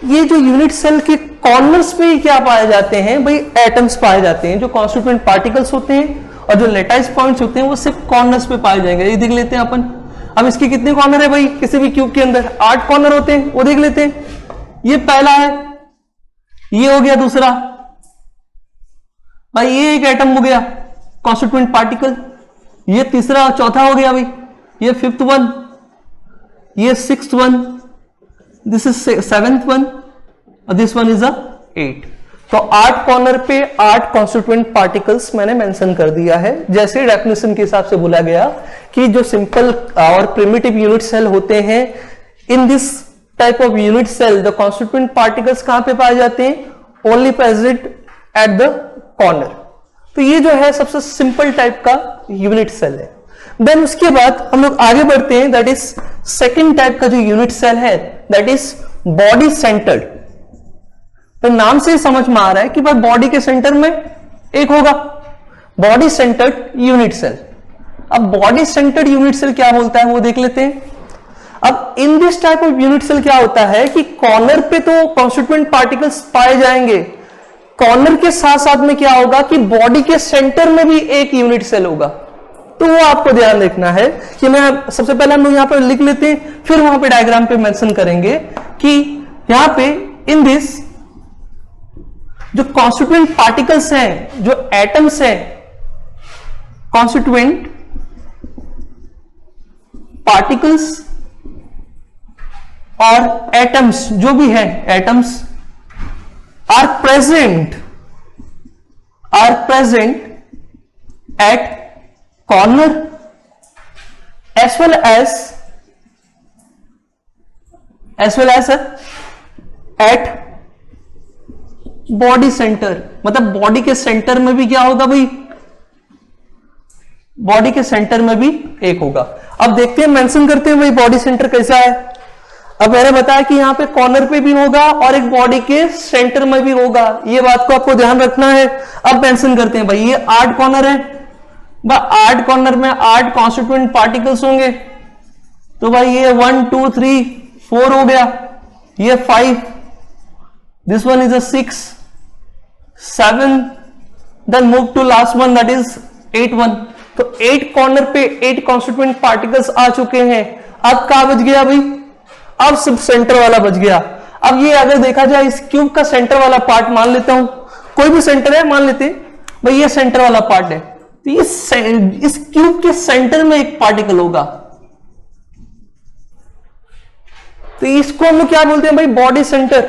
ये जो यूनिट सेल के कॉर्नर्स पे ही क्या पाए जाते हैं भाई, एटम्स पाए जाते हैं। जो कॉन्स्टिट्यूएंट पार्टिकल्स होते हैं और जो लेटाइस पॉइंट्स होते हैं वो सिर्फ कॉर्नर्स पे पाए जाएंगे। ये देख लेते हैं अपन। अब इसके कितने कॉर्नर है भाई, किसी भी क्यूब के अंदर 8 कॉर्नर होते हैं, वो देख लेते हैं। ये पहला है, ये हो गया दूसरा भाई, ये एक एटम हो गया कॉन्स्टिट्यूएंट पार्टिकल। ये तीसरा और चौथा हो गया भाई, ये 5th वन, ये 6th one, this is 7th one, और दिस वन इज 8। तो 8 कॉर्नर पे 8 कॉन्स्टिट्यूएंट पार्टिकल्स मैंने मेंशन कर दिया है। जैसे डेफिनेशन के हिसाब से बोला गया कि जो सिंपल और प्रिमिटिव यूनिट सेल होते हैं, in this type of unit cell the constituent particles कहां पे पाए जाते हैं, only present at the corner. तो ये जो है सबसे सिंपल टाइप का यूनिट सेल है। देन उसके बाद हम लोग आगे बढ़ते हैं, दैट इज सेकेंड टाइप का जो यूनिट सेल है, दैट इज बॉडी सेंटर्ड। तो नाम से समझ में आ रहा है कि भाई बॉडी के सेंटर में एक होगा, बॉडी सेंटर्ड यूनिट सेल। अब बॉडी सेंटर्ड यूनिट सेल क्या बोलता है वो देख लेते हैं। अब in this type of unit cell क्या होता है कि कॉर्नर पे तो कॉन्स्टिट्यूएंट पार्टिकल्स पाए जाएंगे, कॉर्नर के साथ साथ में क्या होगा कि बॉडी के सेंटर में भी एक यूनिट सेल होगा। तो वो आपको ध्यान रखना है कि मैं सबसे पहले हम लोग यहां पर लिख लेते हैं, फिर वहां पे डायग्राम पे मेंशन करेंगे कि यहां पे इन दिस जो कॉन्स्टिट्यूएंट पार्टिकल्स हैं, जो एटम्स हैं, कॉन्स्टिट्यूएंट पार्टिकल्स और एटम्स जो भी हैं, atoms are present at corner as well as at body centre. मतलब बॉडी के सेंटर में भी क्या होगा भाई, बॉडी के सेंटर में भी एक होगा। अब देखते हैं, मेंशन करते हैं भाई बॉडी सेंटर कैसा है। अब मैंने बताया कि यहां पे कॉर्नर पे भी होगा और एक बॉडी के सेंटर में भी होगा, ये बात को आपको ध्यान रखना है। अब मेंशन करते हैं भाई, ये 8 कॉर्नर है, 8 कॉर्नर में 8 कॉन्स्टिट्यूएंट पार्टिकल्स होंगे। तो भाई ये 1 2 3 4 हो गया, ये 5, this one is 6 7, then move to last one that is 8 1। तो 8 कॉर्नर पे 8 कॉन्स्टिट्यूएंट पार्टिकल्स आ चुके हैं। अब क्या बच गया भाई, अब सिर्फ सेंटर वाला बच गया। अब ये अगर देखा जाए, इस क्यूब का सेंटर वाला पार्ट मान लेता हूं, कोई भी सेंटर है मान लेते हैं भाई, ये सेंटर वाला पार्ट है। तो ये इस क्यूब के सेंटर में एक पार्टिकल होगा, तो इसको हम लोग क्या बोलते हैं भाई, बॉडी सेंटर।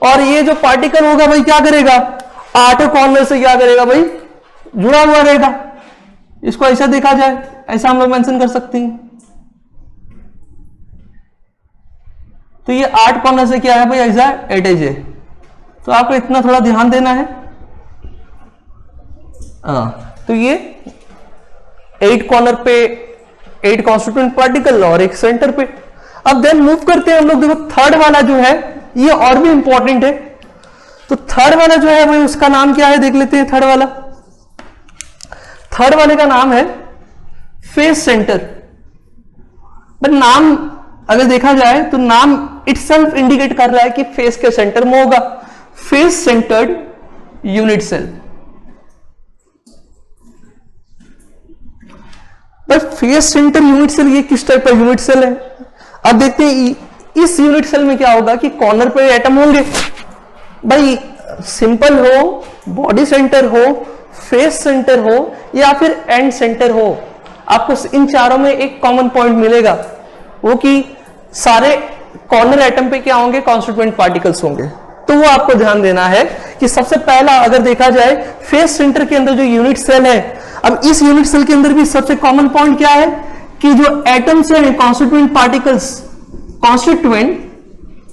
और ये जो पार्टिकल होगा भाई क्या करेगा, 8 कॉर्नर से क्या करेगा भाई, जुड़ा हुआ रहेगा। इसको ऐसा देखा जाए, ऐसा हम लोग मेंशन कर सकते हैं। तो ये 8 कॉर्नर से क्या है भाई, ऐसा 8 एज है। तो आपको इतना थोड़ा ध्यान देना है। तो ये 8 कॉर्नर पे 8 कॉन्स्टिट्यूएंट पार्टिकल और एक सेंटर पे। अब देन मूव करते हैं हम लोग। देखो थर्ड वाला जो है ये और भी इंपॉर्टेंट है। तो थर्ड वाला जो है भाई उसका नाम क्या है, देख लेते हैं। थर्ड वाले का नाम है फेस सेंटर। बट नाम अगर देखा जाए तो नाम इटसेल्फ इंडिकेट कर रहा है कि फेस के सेंटर में होगा, face centred unit cell. But face centre unit cell ये किस टाइप का यूनिट सेल है? अब देखते हैं इस यूनिट सेल में क्या होगा कि कॉर्नर पे एटम होंगे। भाई सिंपल हो, बॉडी सेंटर हो, फेस सेंटर हो या फिर एंड सेंटर हो, आपको इन चारों में एक कॉमन पॉइंट मिलेगा, वो कि सारे कॉर्नर एटम पे क्या होंगे, कॉन्स्टिट्यूएंट पार्टिकल्स होंगे। तो वो आपको ध्यान देना है कि सबसे पहला अगर देखा जाए फेस सेंटर के अंदर जो यूनिट सेल है, अब इस यूनिट सेल के अंदर भी सबसे कॉमन पॉइंट क्या है कि जो एटम्स है constituent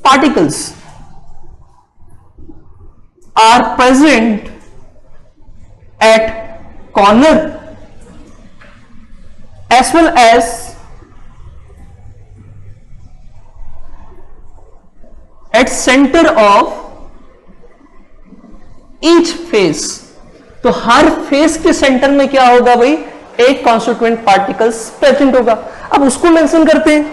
particles are present at corner as well as at centre of each face. तो हर फेस के सेंटर में क्या होगा भाई, एक कॉन्स्टिट्यूएंट पार्टिकल्स प्रेजेंट होगा। अब उसको मेंशन करते हैं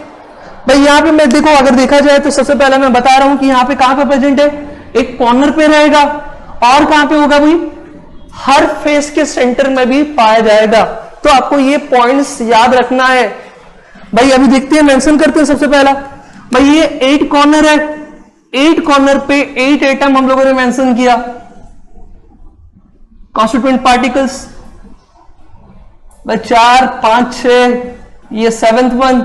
भाई। यहां पे मैं देखो अगर देखा जाए तो सबसे पहले मैं बता रहा हूं कि यहां पे कहां पे प्रेजेंट है, एक कॉर्नर पे रहेगा और कहां पे होगा भाई, हर फेस के सेंटर में भी पाया जाएगा। तो आपको ये पॉइंट्स याद रखना है भाई। अभी देखते हैं, मेंशन करते हैं सबसे पहला भाई ये 8 कॉर्नर है, 8 कॉर्नर पे 8 एटम हम लोगों ने मेंशन किया कॉन्स्टिट्यूएंट पार्टिकल्स। 4 5 6, ये 7th one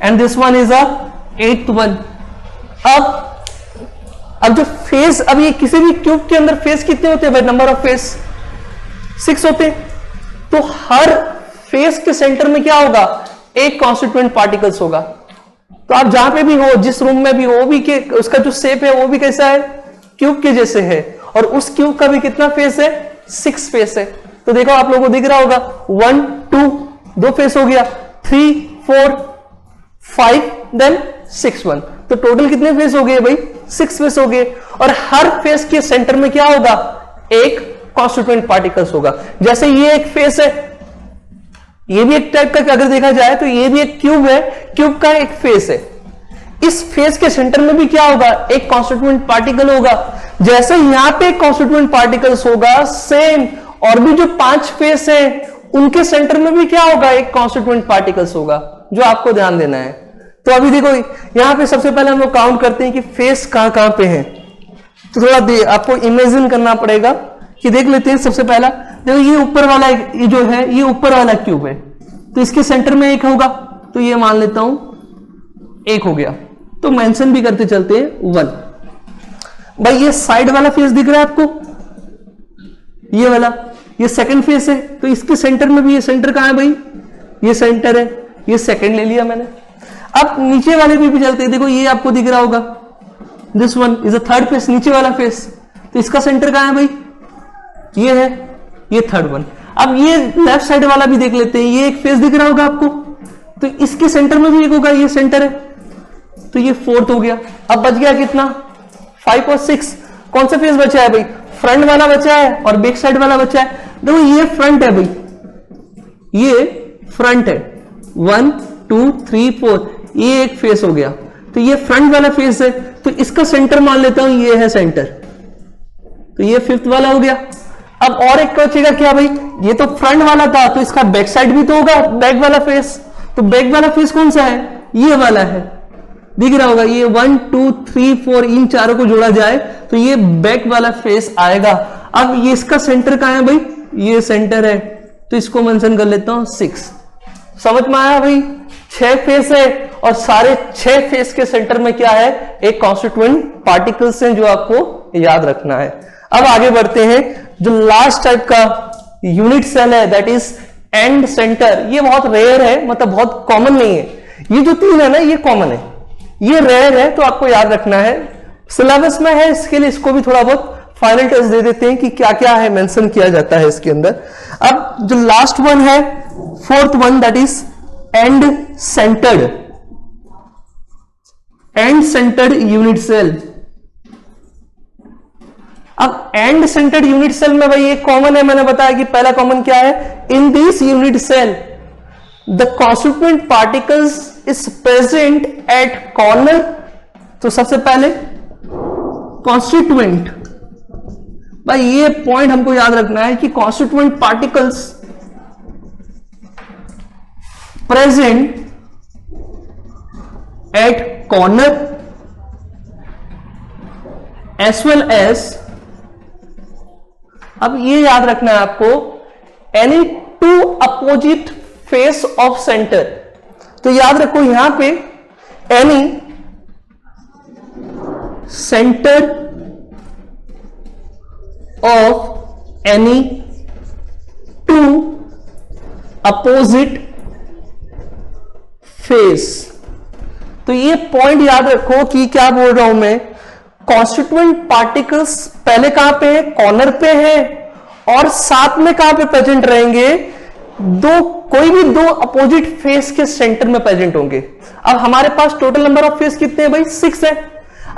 and this one is a 8th one. अब जो फेस, अब ये किसी भी क्यूब के अंदर फेस कितने होते हैं भाई, नंबर ऑफ फेस 6 होते हैं। तो हर फेस के सेंटर में क्या होगा, एक कॉन्स्टिट्यूएंट पार्टिकल्स होगा। तो आप जहां पे भी हो, जिस रूम में भी हो, भी के उसका जो शेप है वो भी कैसा है, क्यूब के जैसे है। और उस क्यूब का भी कितना फेस है, 6 फेस है। तो देखो आप लोगों को दिख रहा होगा 1 2 2 फेस हो गया, 3 4 5 देन 6 1। तो टोटल कितने फेस हो गए भाई, 6 फेस हो गए। और हर फेस के सेंटर में क्या होगा, एक कॉन्स्टिट्यूएंट पार्टिकल्स होगा। जैसे ये एक फेस है, ये भी एक टाइप का अगर देखा जाए तो ये भी एक क्यूब है, क्यूब का एक फेस है। इस फेस के सेंटर में भी क्या होगा, एक कॉन्स्टिट्यूएंट पार्टिकल होगा। जैसे यहां पे कॉन्स्टिट्यूएंट पार्टिकल्स होगा, सेम और भी जो 5 फेस है उनके सेंटर में भी क्या होगा, एक कॉन्स्टिट्यूएंट पार्टिकल्स होगा, जो आपको ध्यान देना है। तो अभी देखो यहां पे सबसे पहले हम लोग काउंट करते हैं कि फेस कहां कहां पे है। तो थोड़ा आपको इमेजिन करना पड़ेगा कि देख लेते हैं। सबसे पहला देखो ये ऊपर वाला, ये जो है ये ऊपर वाला क्यूब है, तो इसके सेंटर में एक होगा। तो ये मान लेता हूं 1 हो गया। तो मेंशन भी करते चलते हैं 1। भाई ये साइड वाला फेस दिख रहा है आपको, ये वाला, ये सेकंड फेस है। तो इसके सेंटर में भी, ये सेंटर कहां है भाई, ये सेंटर है, ये सेकंड ले लिया मैंने। अब नीचे वाले भी चलते हैं। देखो ये आपको दिख रहा होगा, this one is a third phase, नीचे वाला फेस। तो इसका सेंटर कहां है भाई, ये है, ये थर्ड वन। अब ये लेफ्ट साइड वाला भी देख लेते हैं। ये एक फेस दिख रहा होगा आपको, तो इसके सेंटर में भी एक होगा, ये सेंटर है। तो ये 4th हो गया। अब बच गया कितना, 5 और 6। कौन सा फेस बचा है भाई, फ्रंट वाला बचा है और बैक साइड वाला बचा है। देखो ये फ्रंट है भाई, ये फ्रंट है, 1 2 3 4, ये एक फेस हो गया। तो ये फ्रंट वाला फेस है, तो इसका सेंटर मान लेता हूं ये है सेंटर। तो ये 5th वाला हो गया। अब और एक बचेगा क्या भाई, ये तो फ्रंट वाला था, तो इसका बैक साइड भी तो होगा, बैक वाला फेस। तो बैक वाला फेस कौन सा है, ये वाला है, दिख रहा होगा। ये 1 2 3 4, इन चारों को जोड़ा जाए तो ये बैक वाला फेस आएगा। अब ये इसका सेंटर कहां है भाई, ये सेंटर है। तो इसको मेंशन कर लेता हूं 6। समझ में आया भाई, 6 फेस है और सारे 6 फेस के सेंटर में क्या है, एक कॉन्स्टिट्यूएंट पार्टिकल्स हैं, जो आपको याद रखना है। अब आगे बढ़ते हैं। जो लास्ट टाइप का यूनिट सेल है दैट इज एंड सेंटर, ये बहुत रेयर है, मतलब बहुत कॉमन नहीं है। ये जो तीन है ना ये कॉमन है, ये रेयर है, तो आपको याद रखना है। सिलेबस में है, इसके लिए इसको भी थोड़ा बहुत फाइनल टेस्ट दे देते हैं कि क्या क्या है मेंशन किया जाता है इसके अंदर। अब जो लास्ट वन है, fourth one, that is end centred, end centred unit cell. अब एंड सेंटर्ड यूनिट सेल में भाई एक कॉमन है, मैंने बताया कि पहला कॉमन क्या है, in this unit cell the constituent particles is present at corner. तो सबसे पहले कॉन्स्टिट्यूएंट, भाई ये पॉइंट हमको याद रखना है कि constituent particles present at corner as well as, अब ये याद रखना है आपको, any two opposite face of centre. तो याद रखो यहां पे any centre of any two opposite face. तो ये पॉइंट याद रखो कि क्या बोल रहा हूं मैं, कॉन्स्टिट्यूएंट पार्टिकल्स पहले कहां पे है, कॉर्नर पे है, और साथ में कहां पे प्रेजेंट रहेंगे, कोई भी दो अपोजिट फेस के सेंटर में प्रेजेंट होंगे। अब हमारे पास टोटल नंबर ऑफ फेस कितने हैं भाई, 6 है।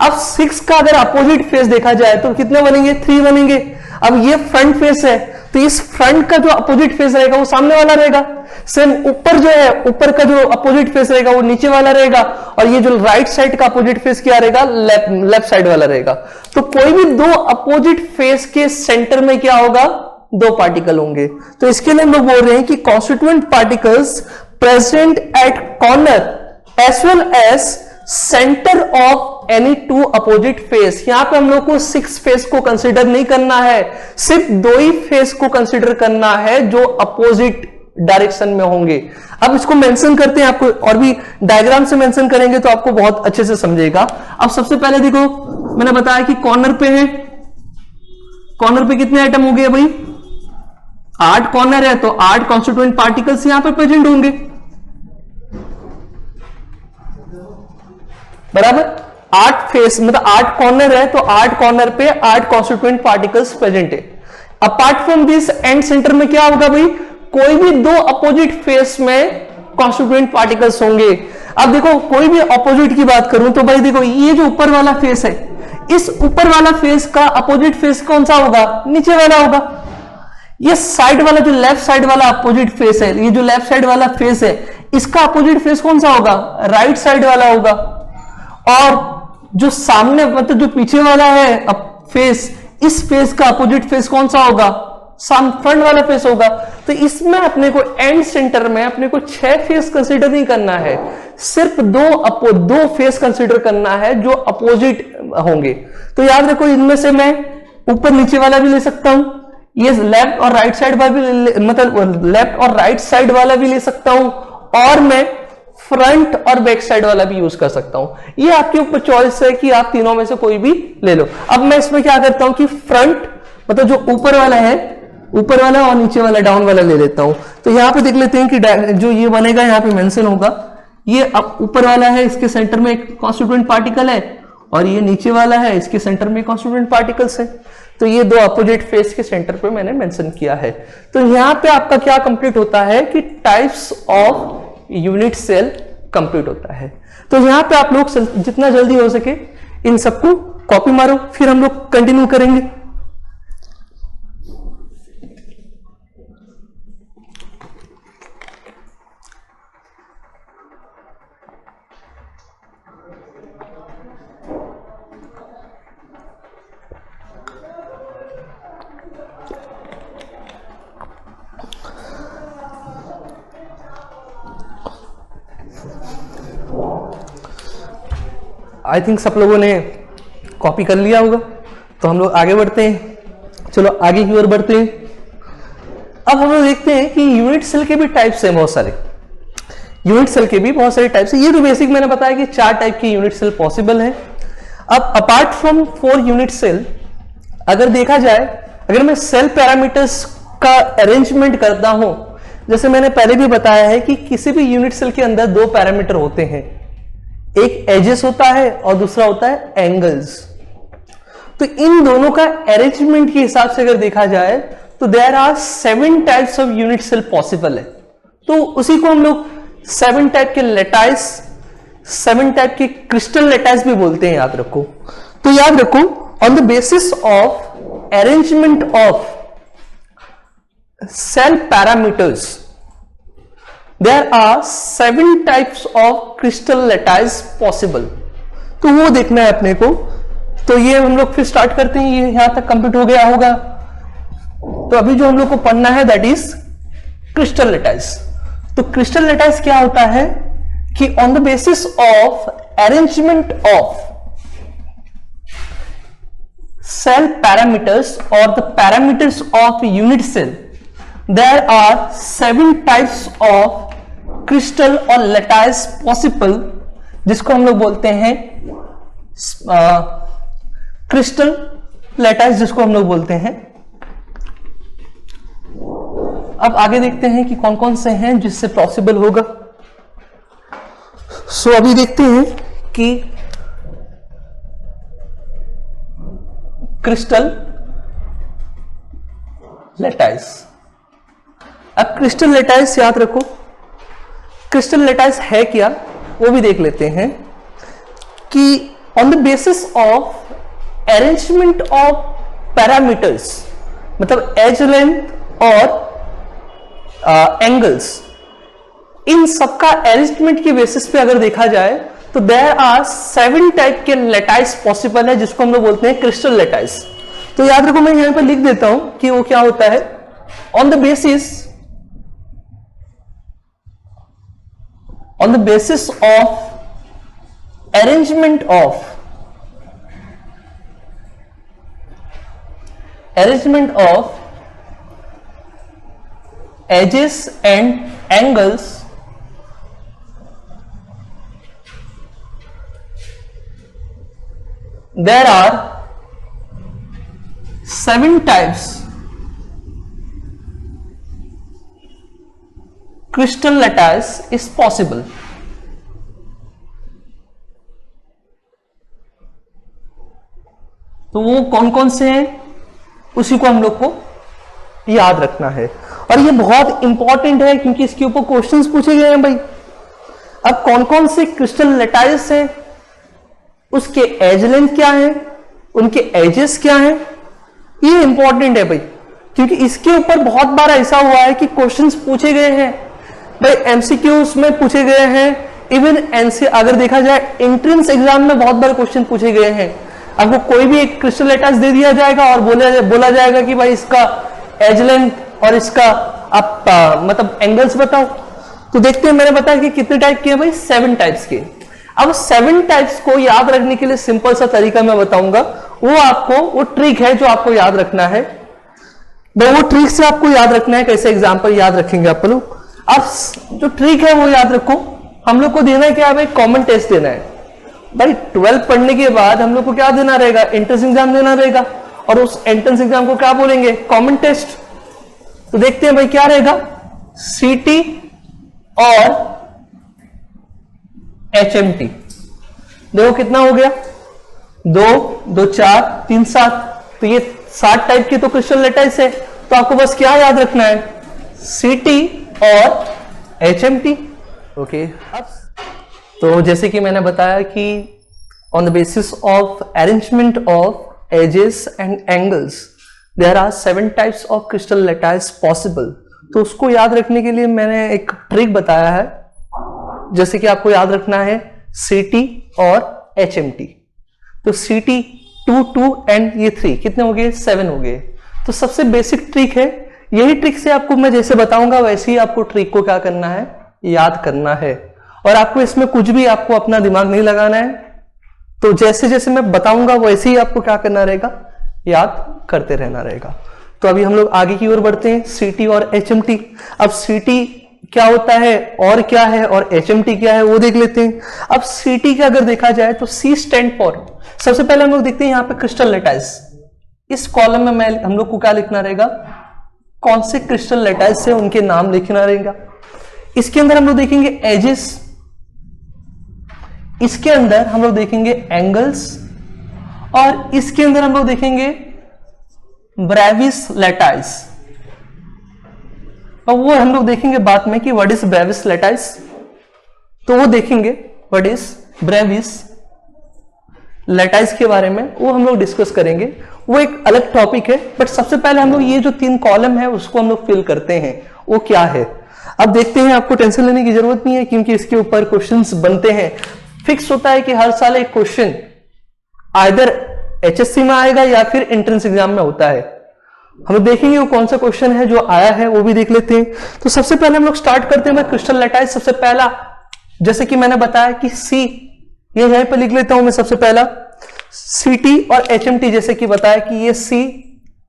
अब 6 का अगर अपोजिट फेस देखा जाए तो कितने बनेंगे, 3 बनेंगे। अब ये फ्रंट फेस है, तो इस फ्रंट का जो अपोजिट फेस रहेगा वो सामने वाला रहेगा। सेम ऊपर जो है, ऊपर का जो अपोजिट फेस रहेगा वो नीचे वाला रहेगा, और ये जो राइट साइड का अपोजिट फेस क्या रहेगा, लेफ्ट साइड वाला रहेगा। तो कोई भी दो अपोजिट फेस के सेंटर में क्या होगा, 2 पार्टिकल होंगे। तो इसके लिए हम लोग बोल रहे हैं कि constituent particles present at corner as well as centre of any 2 opposite face. यहां पे हम लोग को 6 फेस को कंसीडर नहीं करना है, सिर्फ 2 ही फेस को कंसीडर करना है जो अपोजिट डायरेक्शन में होंगे। अब इसको मेंशन करते हैं, आपको और भी डायग्राम से मेंशन करेंगे तो आपको बहुत अच्छे से समझेगा। अब सबसे पहले देखो, मैंने बताया कि कॉर्नर पे है, कॉर्नर पे कितने आइटम हो गए भाई, 8 कॉर्नर है, तो 8 कॉन्स्टिट्यूएंट पार्टिकल्स यहां पर प्रेजेंट होंगे, बराबर। 8 फेस मतलब 8 कॉर्नर है, तो 8 कॉर्नर पे 8 कॉन्स्टिट्यूएंट पार्टिकल्स प्रेजेंट है। Apart from this and centre में क्या होगा भाई, कोई भी 2 अपोजिट फेस में कॉन्स्टिट्यूएंट पार्टिकल्स होंगे। अब देखो कोई भी अपोजिट की बात करूं तो भाई देखो, ये जो ऊपर वाला फेस है, इस ऊपर वाला फेस का अपोजिट फेस कौन सा होगा, नीचे वाला होगा। ये साइड वाला जो लेफ्ट साइड वाला अपोजिट फेस है, ये जो लेफ्ट साइड वाला फेस है, इसका अपोजिट फेस कौन सा होगा, राइट साइड वाला होगा। और जो सामने मतलब जो पीछे वाला है फेस, इस फेस का अपोजिट फेस कौन सा होगा, फ्रंट वाला फेस होगा। तो इसमें अपने को एंड सेंटर में अपने को 6 फेस कंसीडर नहीं करना है, सिर्फ 2 फेस कंसीडर करना है जो अपोजिट होंगे। तो याद रखो, इनमें से मैं ऊपर नीचे वाला भी ले सकता हूं, ये लेफ्ट और राइट साइड वाला भी, मतलब लेफ्ट और राइट साइड वाला भी ले सकता हूं, और मैं फ्रंट और बैक साइड वाला भी यूज कर सकता हूं। ये आपके ऊपर चॉइस है कि आप तीनों में से कोई भी ले लो। अब मैं इसमें क्या करता हूं कि फ्रंट मतलब जो ऊपर वाला है, ऊपर वाला और नीचे वाला डाउन वाला ले लेता हूं। तो यहां पे देख लेते हैं कि जो ये बनेगा यहां पे मेंशन होगा, ये अब ऊपर वाला है, इसके सेंटर में एक कॉन्स्टिट्यूएंट पार्टिकल है, और ये नीचे वाला है, इसके सेंटर में कॉन्स्टिट्यूएंट पार्टिकल्स है। तो ये 2 अपोजिट फेस के सेंटर पे मैंने मेंशन किया है। तो यहां पे आपका क्या कंप्लीट होता है कि types of unit cell complete होता है। तो यहां पे आप लोग जितना जल्दी हो सके इन सबको कॉपी मारो, फिर हम लोग कंटिन्यू करेंगे। आई थिंक सब लोगों ने कॉपी कर लिया होगा, तो हम लोग आगे बढ़ते हैं। चलो आगे की ओर बढ़ते हैं। अब हम लोग देखते हैं कि यूनिट सेल के भी टाइप्स हैं बहुत सारे, यूनिट सेल के भी बहुत सारे टाइप्स हैं। ये तो बेसिक मैंने बताया कि 4 टाइप की यूनिट सेल पॉसिबल है। अब अपार्ट फ्रॉम 4 यूनिट सेल अगर देखा जाए, अगर मैं सेल पैरामीटर्स का अरेंजमेंट करता हूं, जैसे मैंने पहले भी बताया है कि किसी भी यूनिट सेल के अंदर दो पैरामीटर होते हैं, एक एजेस होता है और दूसरा होता है एंगल्स। तो इन दोनों का अरेंजमेंट के हिसाब से अगर देखा जाए तो there are 7 types of unit cell possible है। तो उसी को हम लोग 7 टाइप के लेटाइस, 7 टाइप के क्रिस्टल लेटाइस भी बोलते हैं, याद रखो। तो याद रखो, on the basis of arrangement of cell parameters there are 7 types of crystal lattice possible। तो वो देखना है अपने को। तो ये हम लोग फिर स्टार्ट करते हैं, ये यहां तक कंप्लीट हो गया होगा। तो अभी जो हम लोग को पढ़ना है दैट इज क्रिस्टल लेटाइस। तो क्रिस्टल लेटाइस क्या होता है कि on the basis of arrangement of cell parameters or the parameters of unit cell there are 7 types of crystal or lattice possible, जिसको हम लोग बोलते हैं क्रिस्टल लेटाइस, जिसको हम लोग बोलते हैं। अब आगे देखते हैं कि कौन कौन से हैं जिससे पॉसिबल होगा। सो अभी देखते हैं कि क्रिस्टल लेटाइस। अब क्रिस्टल लेटाइस याद रखो, क्रिस्टल लेटाइस है क्या वो भी देख लेते हैं कि on the basis of arrangement of parameters, मतलब एज लेंथ और एंगल्स, इन सबका अरेंजमेंट के बेसिस पे अगर देखा जाए तो देयर आर 7 टाइप के लेटाइस पॉसिबल है, जिसको हम लोग बोलते हैं क्रिस्टल लेटाइस। तो याद रखो, मैं यहां पर लिख देता हूं कि वो क्या होता है। On the basis of arrangement of edges and angles, there are 7 types crystal lattice is possible। तो वो कौन कौन से हैं उसी को हम लोग को याद रखना है, और ये बहुत इंपॉर्टेंट है क्योंकि इसके ऊपर क्वेश्चंस पूछे गए हैं भाई। अब कौन कौन से क्रिस्टल लेटाइस हैं, उसके एज लेंथ क्या है, उनके एजेस क्या हैं, ये इंपॉर्टेंट है भाई, क्योंकि इसके ऊपर बहुत बार ऐसा हुआ है कि क्वेश्चंस पूछे गए हैं भाई, एमसीक्यूज में पूछे गए हैं, इवन एनसी अगर देखा जाए एंट्रेंस एग्जाम में बहुत बार क्वेश्चन पूछे गए हैं। आपको कोई भी एक क्रिस्टल लेटाइस दे दिया जाएगा और बोला जाएगा कि भाई इसका एज लेंथ और इसका आप मतलब एंगल्स बताओ। तो देखते हैं, मैंने बताया कि कितने टाइप के हैं भाई, 7 टाइप्स के। अब 7 टाइप्स को याद रखने के लिए सिंपल सा तरीका मैं बताऊंगा, वो ट्रिक है जो आपको याद रखना है। वो ट्रिक से आपको याद रखना है, कैसे एग्जाम्पल याद रखेंगे आप लोग। अब जो ट्रिक है वो याद रखो, हम लोग को देना है क्या है भाई, कॉमन टेस्ट देना है भाई। 12 पढ़ने के बाद हम लोग को क्या देना रहेगा, एंट्रेंस एग्जाम देना रहेगा, और उस एंट्रेंस एग्जाम को क्या बोलेंगे, कॉमन टेस्ट। तो देखते हैं भाई क्या रहेगा, सीटी और HMT। देखो कितना हो गया, 2 2 4 3 7। तो ये 7 टाइप के तो क्रिस्टल लेटाइस है। तो आपको बस क्या याद रखना है, सीटी और HMT। ओके, तो जैसे कि मैंने बताया कि on the basis of arrangement of edges and angles there are 7 types of crystal lattice possible. तो उसको याद रखने के लिए मैंने एक ट्रिक बताया है, जैसे कि आपको याद रखना है CT और HMT। तो CT 2 2 एंड ये 3 कितने हो गए, 7 हो गए। तो सबसे बेसिक ट्रिक है, यही ट्रिक से आपको मैं जैसे बताऊंगा वैसे ही आपको ट्रिक को क्या करना है, याद करना है। और आपको इसमें कुछ भी आपको अपना दिमाग नहीं लगाना है। तो जैसे जैसे मैं बताऊंगा वैसे ही आपको क्या करना रहेगा, याद करते रहना रहेगा। तो अभी हम लोग आगे की ओर बढ़ते हैं, CT और HMT। अब CT क्या होता है और क्या है, और HMT क्या है वो देख लेते हैं। अब CT का अगर देखा जाए तो C स्टैंड फॉर, सबसे पहले हम लोग देखते हैं यहाँ पे क्रिस्टल लेटाइस। इस कॉलम में हम लोग को क्या लिखना रहेगा, कौन से क्रिस्टल लैटाइस से उनके नाम लिखना रहेगा। इसके अंदर हम लोग देखेंगे एजेस, इसके अंदर हम लोग देखेंगे एंगल्स, और इसके अंदर हम लोग देखेंगे ब्रेविस लैटाइस। और वो हम लोग देखेंगे बाद में कि व्हाट इज ब्रेविस लैटाइस, तो वो देखेंगे व्हाट इज ब्रेविस लैटाइस के बारे में, वो हम लोग डिस्कस करेंगे, वो एक अलग टॉपिक है। बट सबसे पहले हम लोग ये जो 3 कॉलम है उसको हम लोग फिल करते हैं, वो क्या है। अब देखते हैं, आपको टेंशन लेने की जरूरत नहीं है क्योंकि इसके ऊपर क्वेश्चंस बनते हैं। फिक्स होता है कि हर साल एक क्वेश्चन आइदर एचएससी में आएगा या फिर एंट्रेंस एग्जाम में होता है। हम लोग देखेंगे वो कौन सा क्वेश्चन है जो आया है, वो भी देख लेते हैं। तो सबसे पहले हम लोग स्टार्ट करते हैं क्रिस्टल लैटाइस। सबसे पहला, जैसे कि मैंने बताया कि सी, ये यहीं पर लिख लेता हूं मैं सबसे पहला, सीटी और एचएमटी। जैसे कि बताया कि ये सी,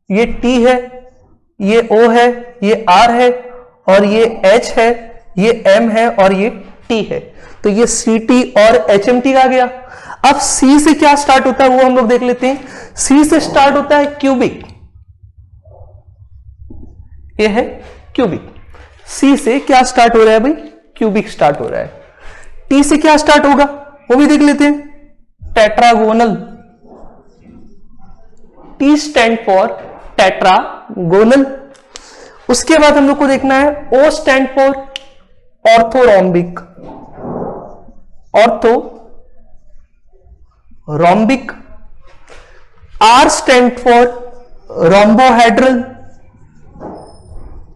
ये टी है, ये ओ है, ये आर है, और ये एच है, ये एम है, और ये टी है। तो ये सी टी और एच एम टी आ गया। अब सी से क्या स्टार्ट होता है वो हम लोग देख लेते हैं। सी से स्टार्ट होता है क्यूबिक, ये है क्यूबिक। सी से क्या स्टार्ट हो रहा है भाई, क्यूबिक स्टार्ट हो रहा है। टी से क्या स्टार्ट होगा वो भी देख लेते हैं, tetragonal. T stand for tetragonal. उसके बाद हम लोग को देखना है O stand for orthorhombic, orthorhombic. R stand for rhombohedral.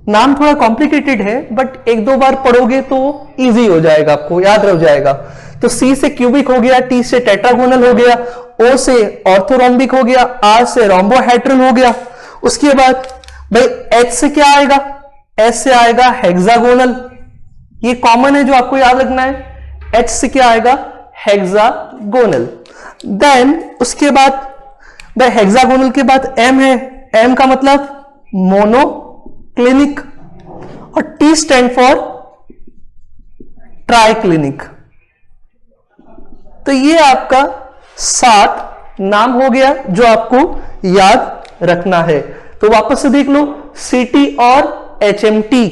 नाम थोड़ा कॉम्प्लिकेटेड है बट 1-2 बार पढ़ोगे तो इजी हो जाएगा, आपको याद रह जाएगा। तो सी से क्यूबिक हो गया, टी से टेट्रागोनल हो गया, ओ से ऑर्थोरोम्बिक हो गया, आर से रोम्बोहेड्रल हो गया। उसके बाद भाई एच से क्या आएगा, एच से आएगा हेक्सागोनल। ये कॉमन है जो आपको याद रखना है, एच से क्या आएगा, हेक्सागोनल। देन उसके बाद भाई हेक्सागोनल के बाद एम है, एम का मतलब मोनोक्लिनिक, और टी स्टैंड फॉर ट्राइक्लिनिक। तो ये आपका 7 नाम हो गया जो आपको याद रखना है। तो वापस से देख लो, सीटी और एचएमटी।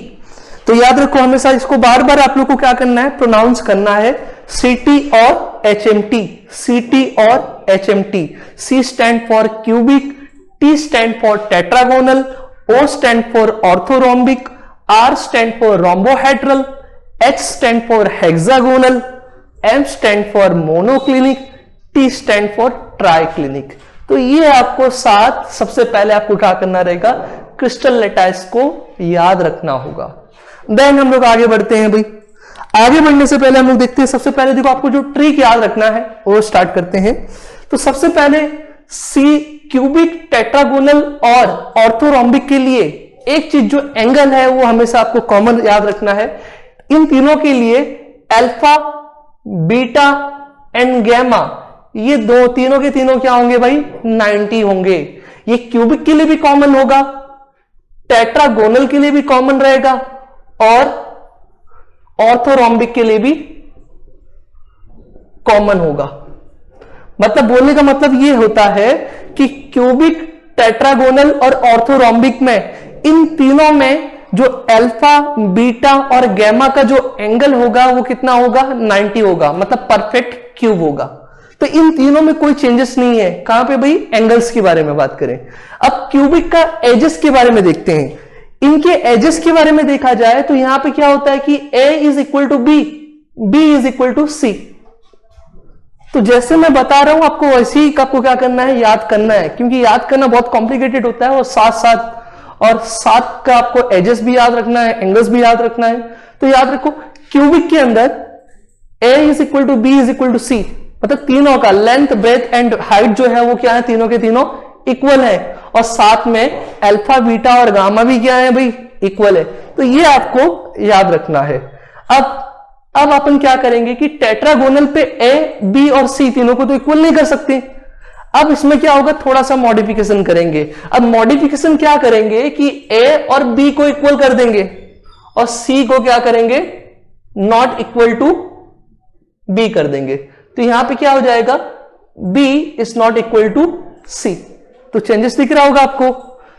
तो याद रखो हमेशा इसको बार बार आप लोग को क्या करना है, प्रोनाउंस करना है, सीटी और एचएमटी, सीटी और HMT. C stand for cubic, T stand for tetragonal, O stand for orthorhombic, R stand for rhombohedral, H stand for hexagonal, M stand for monoclinic, T stand for triclinic. तो ये आपको 7 सबसे पहले आपको क्या करना रहेगा, क्रिस्टल लैटाइस को याद रखना होगा। देन हम लोग आगे बढ़ते हैं भाई। आगे बढ़ने से पहले हम लोग देखते हैं, सबसे पहले देखो आपको जो ट्रिक याद रखना है वो स्टार्ट करते हैं। तो सबसे पहले सी क्यूबिक, टेट्रागोनल और ऑर्थोरोम्बिक के लिए एक चीज जो एंगल है वो हमेशा आपको कॉमन याद रखना है। इन तीनों के लिए अल्फा, बीटा एंड गैमा, ये तीनों के तीनों क्या होंगे भाई, 90 होंगे। ये क्यूबिक के लिए भी कॉमन होगा, टेट्रागोनल के लिए भी कॉमन रहेगा, और ऑर्थोरोम्बिक के लिए भी कॉमन होगा। मतलब बोलने का मतलब ये होता है कि क्यूबिक, टेट्रागोनल और ऑर्थोरोम्बिक में, इन तीनों में जो अल्फा, बीटा और गैमा का जो एंगल होगा वो कितना होगा, 90 होगा, मतलब परफेक्ट क्यूब होगा। तो इन तीनों में कोई चेंजेस नहीं है। कहां पे भाई, एंगल्स के बारे में बात करें। अब क्यूबिक का एजेस के बारे में देखते हैं। इनके एजेस के बारे में देखा जाए तो यहां पे क्या होता है कि a is equal to B, b is equal to C. तो जैसे मैं बता रहा हूं आपको वैसे ही आपको क्या करना है, याद करना है, क्योंकि याद करना बहुत कॉम्प्लिकेटेड होता है। और साथ का आपको एजेस भी याद रखना है, एंगल्स भी याद रखना है। तो याद रखो क्यूबिक के अंदर a is equal to B is equal to C, मतलब तीनों का लेंथ, ब्रेथ एंड हाइट जो है वो क्या है, तीनों के तीनों इक्वल है। और साथ में अल्फा, बीटा और गामा भी क्या है भाई, इक्वल है। तो ये आपको याद रखना है। अब अपन क्या करेंगे कि टेट्रागोनल पे ए, बी और सी तीनों को तो इक्वल नहीं कर सकते। अब इसमें क्या होगा, थोड़ा सा मॉडिफिकेशन करेंगे। अब मॉडिफिकेशन क्या करेंगे कि ए और बी को इक्वल कर देंगे और सी को क्या करेंगे, नॉट इक्वल टू बी कर देंगे। तो यहां पे क्या हो जाएगा, B is not equal to C. तो चेंजेस दिख रहा होगा आपको।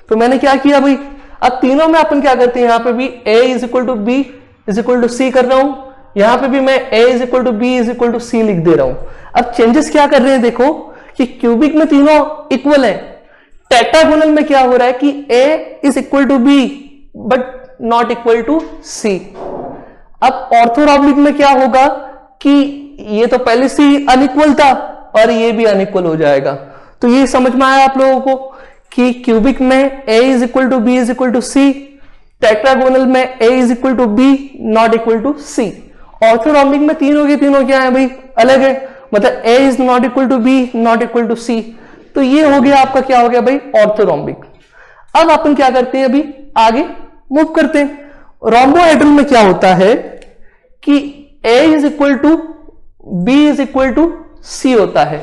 तो मैंने क्या किया भाई, अब तीनों में अपन क्या करते हैं, यहां पे भी a is equal to B is equal to C कर रहा हूं, यहां पे भी मैं a is equal to B is equal to C लिख दे रहा हूं। अब चेंजेस क्या कर रहे हैं, देखो कि क्यूबिक में तीनों इक्वल है, टेट्रागोनल में क्या हो रहा है कि a is equal to B but not equal to C. अब ऑर्थोरॉम्बिक में क्या होगा कि ये तो पहले से ही अनइक्वल था और ये भी अनइक्वल हो जाएगा। तो ये समझ में आया आप लोगों को कि क्यूबिक में a is equal to B is equal to C, tetragonal में a is equal to B not equal to C. Orthorhombic में तीनों के तीनों क्या है भाई, अलग है, मतलब a is not equal to B not equal to C. तो ये हो गया आपका, क्या हो गया भाई, ऑर्थोरॉम्बिक। अब अपन क्या करते हैं, अभी आगे मूव करते हैं। रोम्बोहेड्रल में क्या होता है कि a is equal to B is equal to C होता है।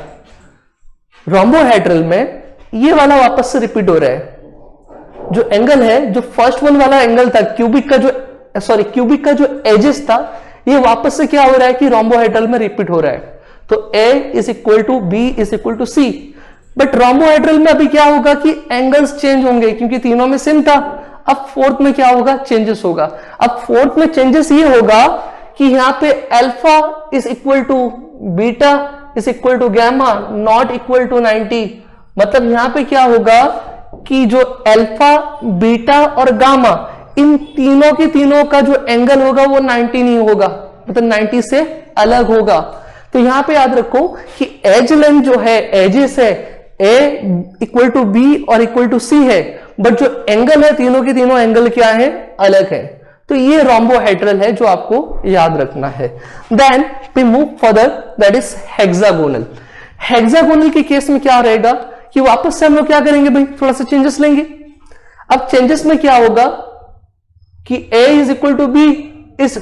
रोम्बोहेड्रल में ये वाला वापस से रिपीट हो रहा है, जो एंगल है, जो फर्स्ट वन वाला एंगल था क्यूबिक का, जो क्यूबिक का जो एजेस था, ये वापस से क्या हो रहा है कि रोम्बोहेड्रल में रिपीट हो रहा है। तो a is equal to B is equal to C. But rhombohedral में अभी क्या होगा कि एंगल्स चेंज होंगे, क्योंकि तीनों में सेम था। अब फोर्थ में क्या होगा, चेंजेस होगा। अब फोर्थ में चेंजेस ये होगा कि यहां पे alpha is equal to beta is equal to gamma not equal to 90। मतलब यहां पे क्या होगा कि जो अल्फा, बीटा और गामा, इन तीनों के तीनों का जो एंगल होगा वो 90 नहीं होगा, मतलब 90 से अलग होगा। तो यहां पे याद रखो कि एज लेंथ जो है, एजेस है, a इक्वल टू बी और इक्वल टू सी है, बट जो एंगल है, तीनों के तीनों एंगल क्या है, अलग है। तो ये रोम्बोहेड्रल है जो आपको याद रखना है। Then we move further, that is hexagonal. Hexagonal के केस में क्या रहेगा कि वापस से हम लोग क्या करेंगे भाई, थोड़ा सा चेंजेस लेंगे। अब चेंजेस में क्या होगा कि a is equal to B is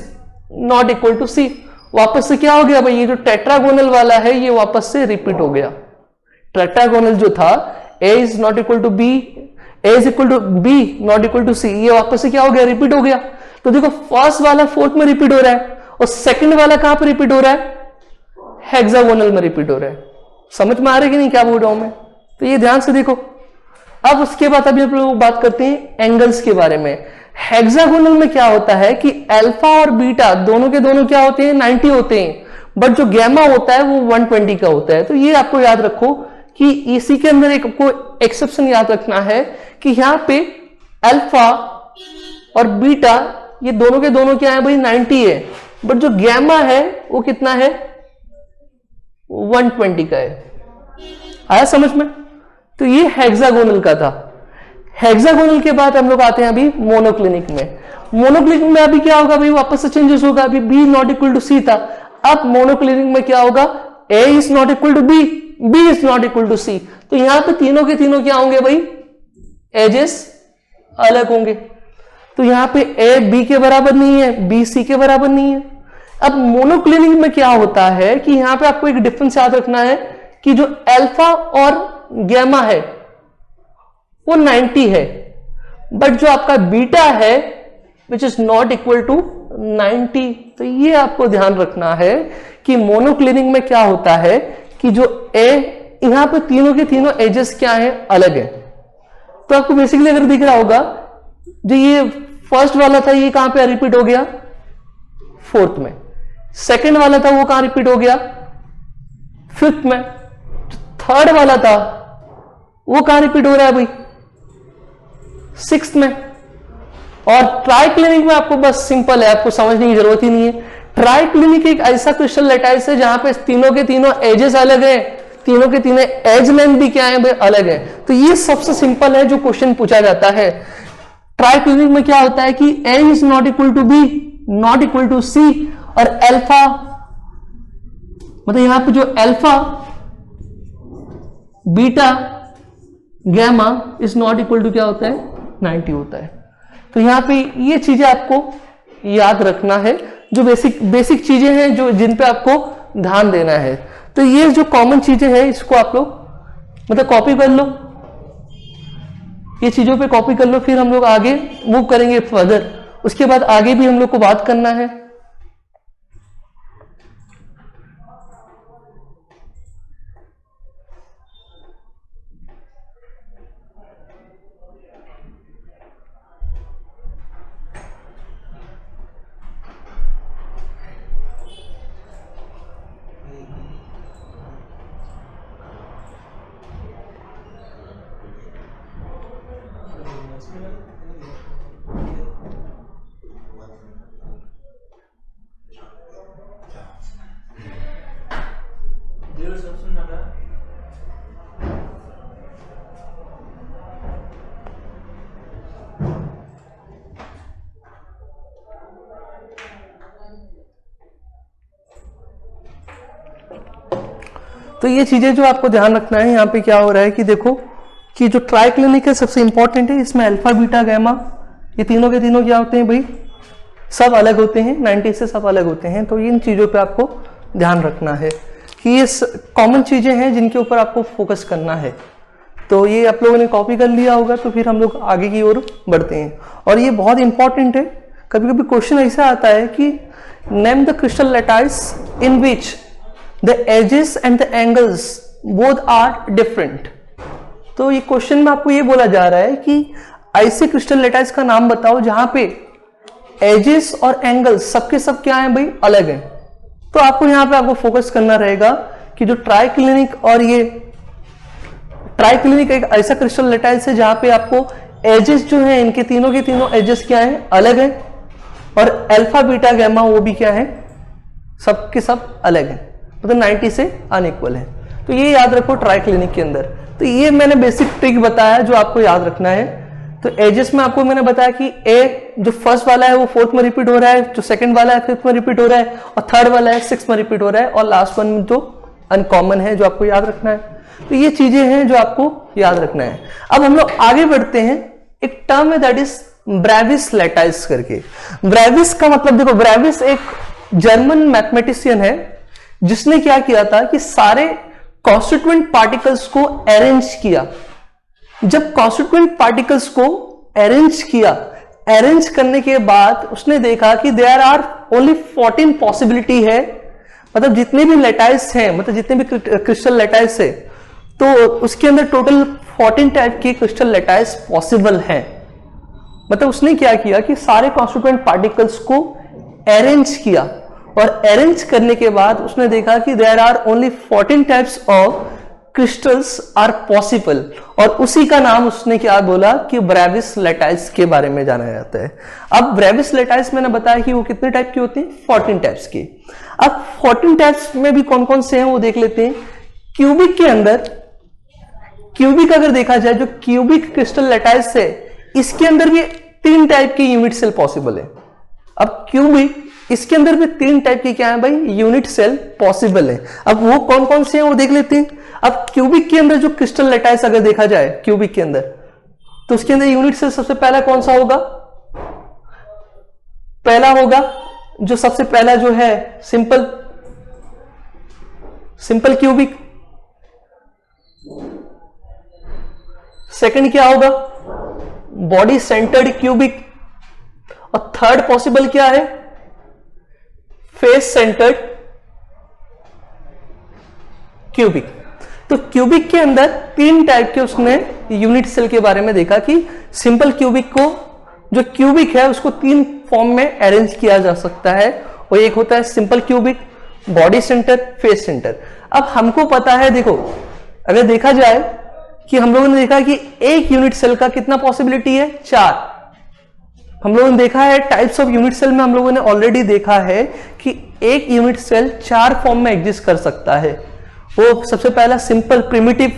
not equal to C. वापस से क्या हो गया भाई, ये जो टेट्रागोनल वाला है ये वापस से रिपीट हो गया। टेट्रागोनल जो था, a is not equal to B, a is equal to B not equal to C, ये वापस से क्या हो गया, रिपीट हो गया। तो देखो फर्स्ट वाला फोर्थ में रिपीट हो रहा है और सेकंड वाला कहां पर रिपीट हो रहा है, हेक्सागोनल में रिपीट हो रहा है। समझ में आ रहा है कि नहीं क्या बोल रहा हूं मैं, तो ये ध्यान से देखो। अब उसके बाद अभी हम लोग बात करते हैं एंगल्स के बारे में। हेक्सागोनल में क्या होता है कि अल्फा और बीटा दोनों के दोनों क्या होते हैं, 90 होते हैं, बट जो गैमा होता है वो 120 का होता है। तो ये आपको याद रखो कि इसी के अंदर एक आपको एक्सेप्शन याद रखना है कि यहां पे अल्फा और बीटा ये दोनों के दोनों क्या है भाई, 90 है, बट जो गैमा है वो कितना है, 120 का है। आया समझ में। तो ये हेक्सागोनल का था। हेक्सागोनल के बाद हम लोग आते हैं अभी मोनोक्लिनिक में। मोनोक्लिनिक में अभी क्या होगा भाई, वापस से चेंजेस होगा। अभी b not equal to C था, अब मोनोक्लिनिक में क्या होगा, a is not equal to b, b is not equal to C. तो यहां पे तीनों के तीनों क्या होंगे भाई, एजेस अलग होंगे। तो यहां पे a b के बराबर नहीं है, b c के बराबर नहीं है। अब मोनोक्लिनिक में क्या होता है कि यहां पे आपको एक डिफरेंस याद रखना है कि जो अल्फा और गैमा है वो 90 है, बट जो आपका बीटा है which is not equal to 90। तो ये आपको ध्यान रखना है कि मोनोक्लिनिक में क्या होता है कि जो ए, यहां पे तीनों के तीनों एजेस क्या है, अलग है। तो आपको बेसिकली अगर दिख रहा होगा, जो ये फर्स्ट वाला था ये कहां पे रिपीट हो गया, फोर्थ में। सेकंड वाला था वो कहां रिपीट हो गया, फिफ्थ में। थर्ड वाला था वो कहां रिपीट हो रहा है भाई, सिक्स्थ में। और ट्राइक्लिनिक में आपको बस सिंपल है, आपको समझने की जरूरत ही नहीं है। ट्राइक्लिनिक एक ऐसा क्रिस्टल लैटाइस है जहां पे तीनों के तीनों एजेस अलग है, तीनों के तीनों एज लेंथ भी क्या है भाई, अलग है। तो ये सबसे सिंपल है जो क्वेश्चन पूछा जाता है। ट्राइक्लिनिक में क्या होता है कि a is not equal to B not equal to C, और अल्फा, मतलब यहां पे जो alpha, beta, gamma is not equal to क्या होता है, 90 होता है। तो यहां पे ये चीजें आपको याद रखना है, जो बेसिक चीजें हैं जो जिन पे आपको ध्यान देना है। तो ये जो कॉमन चीजें हैं इसको आप लोग मतलब कॉपी कर लो, ये चीजों पे कॉपी कर लो, फिर हम लोग आगे मूव करेंगे फर्दर। उसके बाद आगे भी हम लोग को बात करना है। तो ये चीजें जो आपको ध्यान रखना है, यहाँ पे क्या हो रहा है कि देखो कि जो ट्राइक्लिनिक है सबसे इंपॉर्टेंट है, इसमें अल्फा बीटा गामा ये तीनों के तीनों क्या होते हैं भाई, सब अलग होते हैं, 90 से सब अलग होते हैं। तो इन चीजों पे आपको ध्यान रखना है कि ये कॉमन चीजें हैं जिनके ऊपर आपको फोकस करना है। तो ये आप लोगों ने कॉपी कर लिया होगा, तो फिर हम लोग आगे की ओर बढ़ते हैं। और ये बहुत इंपॉर्टेंट है, कभी कभी क्वेश्चन ऐसा आता है कि name the crystal lattice in which the edges and the angles both are different। तो ये क्वेश्चन में आपको ये बोला जा रहा है कि ऐसे क्रिस्टल लैटाइस का नाम बताओ जहां पे एजेस और एंगल्स सबके सब क्या है भाई, अलग है। तो आपको यहां पे आपको फोकस करना रहेगा कि जो ट्राइक्लिनिक, और ये ट्राइक्लिनिक एक ऐसा क्रिस्टल लैटाइस है जहां पे आपको एजेस जो है इनके तीनों के तीनों एजेस क्या है, अलग है, और अल्फा बीटा गामा वो भी क्या है, सबके सब अलग है, मतलब 90 से अनइक्वल है। तो ये याद रखो ट्राइक्लिनिक के अंदर। तो ये मैंने बेसिक ट्रिक बताया जो आपको याद रखना है। तो एजेस में आपको मैंने बताया कि ए जो फर्स्ट वाला है वो फोर्थ में रिपीट हो रहा है, जो सेकंड वाला है फिफ्थ में रिपीट हो रहा है, और थर्ड वाला है सिक्स्थ में रिपीट हो रहा है, और लास्ट वन में जो अनकॉमन है जो आपको याद रखना है। तो ये चीजें हैं जो आपको याद रखना है। अब हम लोग आगे बढ़ते हैं, एक टर्म है दैट इज ब्रेविस लैटाइस करके। ब्रेविस का मतलब देखो, ब्रेविस एक जर्मन मैथमेटिशियन है जिसने क्या किया था कि सारे कॉन्स्टिट्यूएंट पार्टिकल्स को अरेंज किया। जब कॉन्स्टिट्यूएंट पार्टिकल्स को अरेंज किया, अरेंज करने के बाद उसने देखा कि देयर आर ओनली 14 पॉसिबिलिटी है, मतलब जितने भी लैटाइस हैं, मतलब जितने भी क्रिस्टल लैटाइस है, तो उसके अंदर टोटल 14 टाइप के क्रिस्टल लैटाइस पॉसिबल हैं। मतलब उसने क्या किया कि सारे कॉन्स्टिट्यूएंट पार्टिकल्स को अरेंज किया, और अरेंज करने के बाद उसने देखा कि there are only 14 types of crystals are possible, और उसी का नाम उसने क्या बोला कि ब्रेविस लैटाइस के बारे में जाना जाता है। अब ब्रेविस लैटाइस मैंने बताया कि वो कितने टाइप के होते हैं, 14 टाइप्स के। अब 14 टाइप्स में भी कौन कौन से हैं वो देख लेते हैं। क्यूबिक के अंदर, क्यूबिक अगर देखा जाए, जो क्यूबिक क्रिस्टल लैटाइस है इसके अंदर भी 3 टाइप के यूनिट सेल पॉसिबल है। अब क्यूबिक इसके अंदर भी 3 टाइप के क्या है भाई, यूनिट सेल पॉसिबल है। अब वो कौन कौन से हैं वो देख लेते हैं। अब क्यूबिक के अंदर जो क्रिस्टल लैटाइस अगर देखा जाए क्यूबिक के अंदर, तो उसके अंदर यूनिट सेल सबसे पहला कौन सा होगा, पहला होगा जो सबसे पहला जो है सिंपल क्यूबिक। सेकंड क्या होगा, बॉडी सेंटर्ड क्यूबिक। और थर्ड पॉसिबल क्या है, फेस सेंटर्ड क्यूबिक। तो क्यूबिक के अंदर 3 टाइप के उसने यूनिट सेल के बारे में देखा कि सिंपल क्यूबिक को, जो क्यूबिक है उसको 3 फॉर्म में अरेंज किया जा सकता है, और एक होता है simple cubic, body centre, face centre. अब हमको पता है, देखो अगर देखा जाए कि हम लोगों ने देखा कि एक यूनिट सेल का कितना पॉसिबिलिटी है, 4। हम लोगों ने देखा है टाइप्स ऑफ यूनिट सेल में, हम लोगों ने ऑलरेडी देखा है कि एक यूनिट सेल 4 फॉर्म में एग्जिस्ट कर सकता है। वो सबसे पहला सिंपल प्रिमिटिव,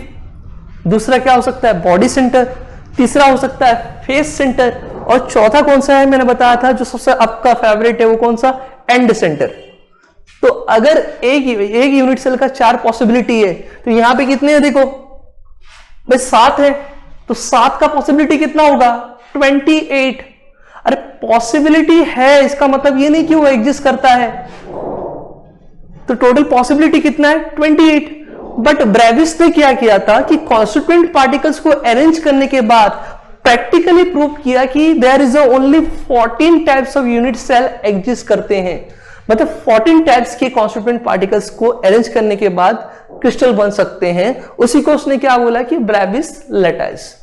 दूसरा क्या हो सकता है बॉडी सेंटर, तीसरा हो सकता है फेस सेंटर, और चौथा कौन सा है मैंने बताया था जो सबसे आपका फेवरेट है, वो कौन सा, एंड सेंटर। तो अगर एक यूनिट सेल का 4 पॉसिबिलिटी है, तो यहां पे कितने हैं देखो भाई, 7 है। तो 7 का पॉसिबिलिटी कितना होगा, 28। अरे पॉसिबिलिटी है, इसका मतलब ये नहीं कि वो एग्जिस्ट करता है। तो टोटल पॉसिबिलिटी कितना है, 28। बट ब्रेविस ने क्या किया था कि कॉन्स्टिट्यूएंट पार्टिकल्स को अरेंज करने के बाद प्रैक्टिकली प्रूव किया कि there is only 14 types of unit cell exist करते हैं। मतलब 14 टाइप्स के कॉन्स्टिट्यूएंट पार्टिकल्स को अरेंज करने के बाद क्रिस्टल बन सकते हैं। उसी को उसने क्या बोला कि ब्रेविस लैटाइस।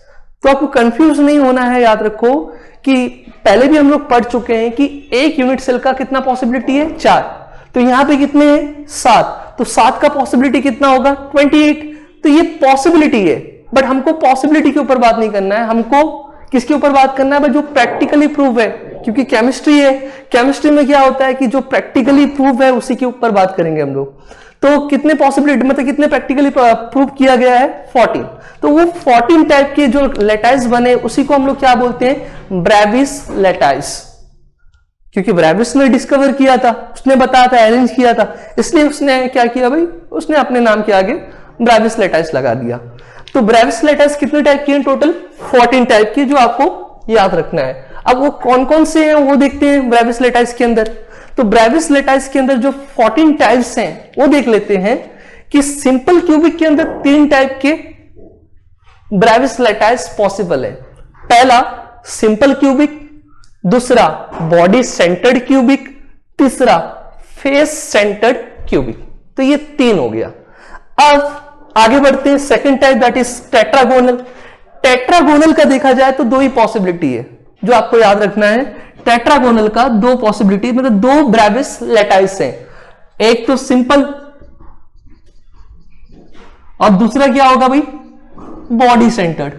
तो आपको कंफ्यूज नहीं होना है, याद रखो कि पहले भी हम लोग पढ़ चुके हैं कि एक यूनिट सेल का कितना पॉसिबिलिटी है, 4। तो यहां पे कितने हैं, 7। तो 7 का पॉसिबिलिटी कितना होगा, 28। तो ये पॉसिबिलिटी है, बट हमको पॉसिबिलिटी के ऊपर बात नहीं करना है, हमको किसके ऊपर बात करना है भाई? जो प्रैक्टिकली प्रूव है, क्योंकि केमिस्ट्री है, केमिस्ट्री में क्या होता है कि जो प्रैक्टिकली प्रूव है उसी के ऊपर बात करेंगे हम लोग। तो कितने पॉसिबिलिटी, मतलब कितने प्रैक्टिकली प्रूव किया गया है? 14। तो वो 14 टाइप के जो लेटाइस बने उसी को हम लोग क्या बोलते हैं? Brevis lattice. क्योंकि ब्रेविस ने डिस्कवर किया था, उसने बताया था, अरेंज किया था, इसलिए उसने क्या किया भाई? उसने अपने नाम के आगे ब्रेविस लेटाइस लगा दिया। तो ब्रेविस लेटाइस कितने टाइप की हैं? टोटल 14 टाइप की, जो आपको याद रखना है। अब वो कौन कौन से हैं वो देखते हैं ब्रेविस लेटाइस के अंदर। तो ब्रेविस लेटाइस के अंदर जो 14 टाइप्स हैं वो देख लेते हैं कि सिंपल क्यूबिक के अंदर 3 टाइप के ब्रेविस लेटाइस पॉसिबल है। पहला सिंपल क्यूबिक, दूसरा बॉडी सेंटर्ड क्यूबिक, तीसरा फेस सेंटर्ड क्यूबिक। तो ये 3 हो गया। अब आगे बढ़ते हैं, second type that is tetragonal. Tetragonal का देखा जाए तो 2 ही पॉसिबिलिटी है जो आपको याद रखना है। टेट्रागोनल का 2 पॉसिबिलिटी, मतलब 2 ब्रेविस लेटाइस हैं। एक तो सिंपल और दूसरा क्या होगा भाई? Body centred.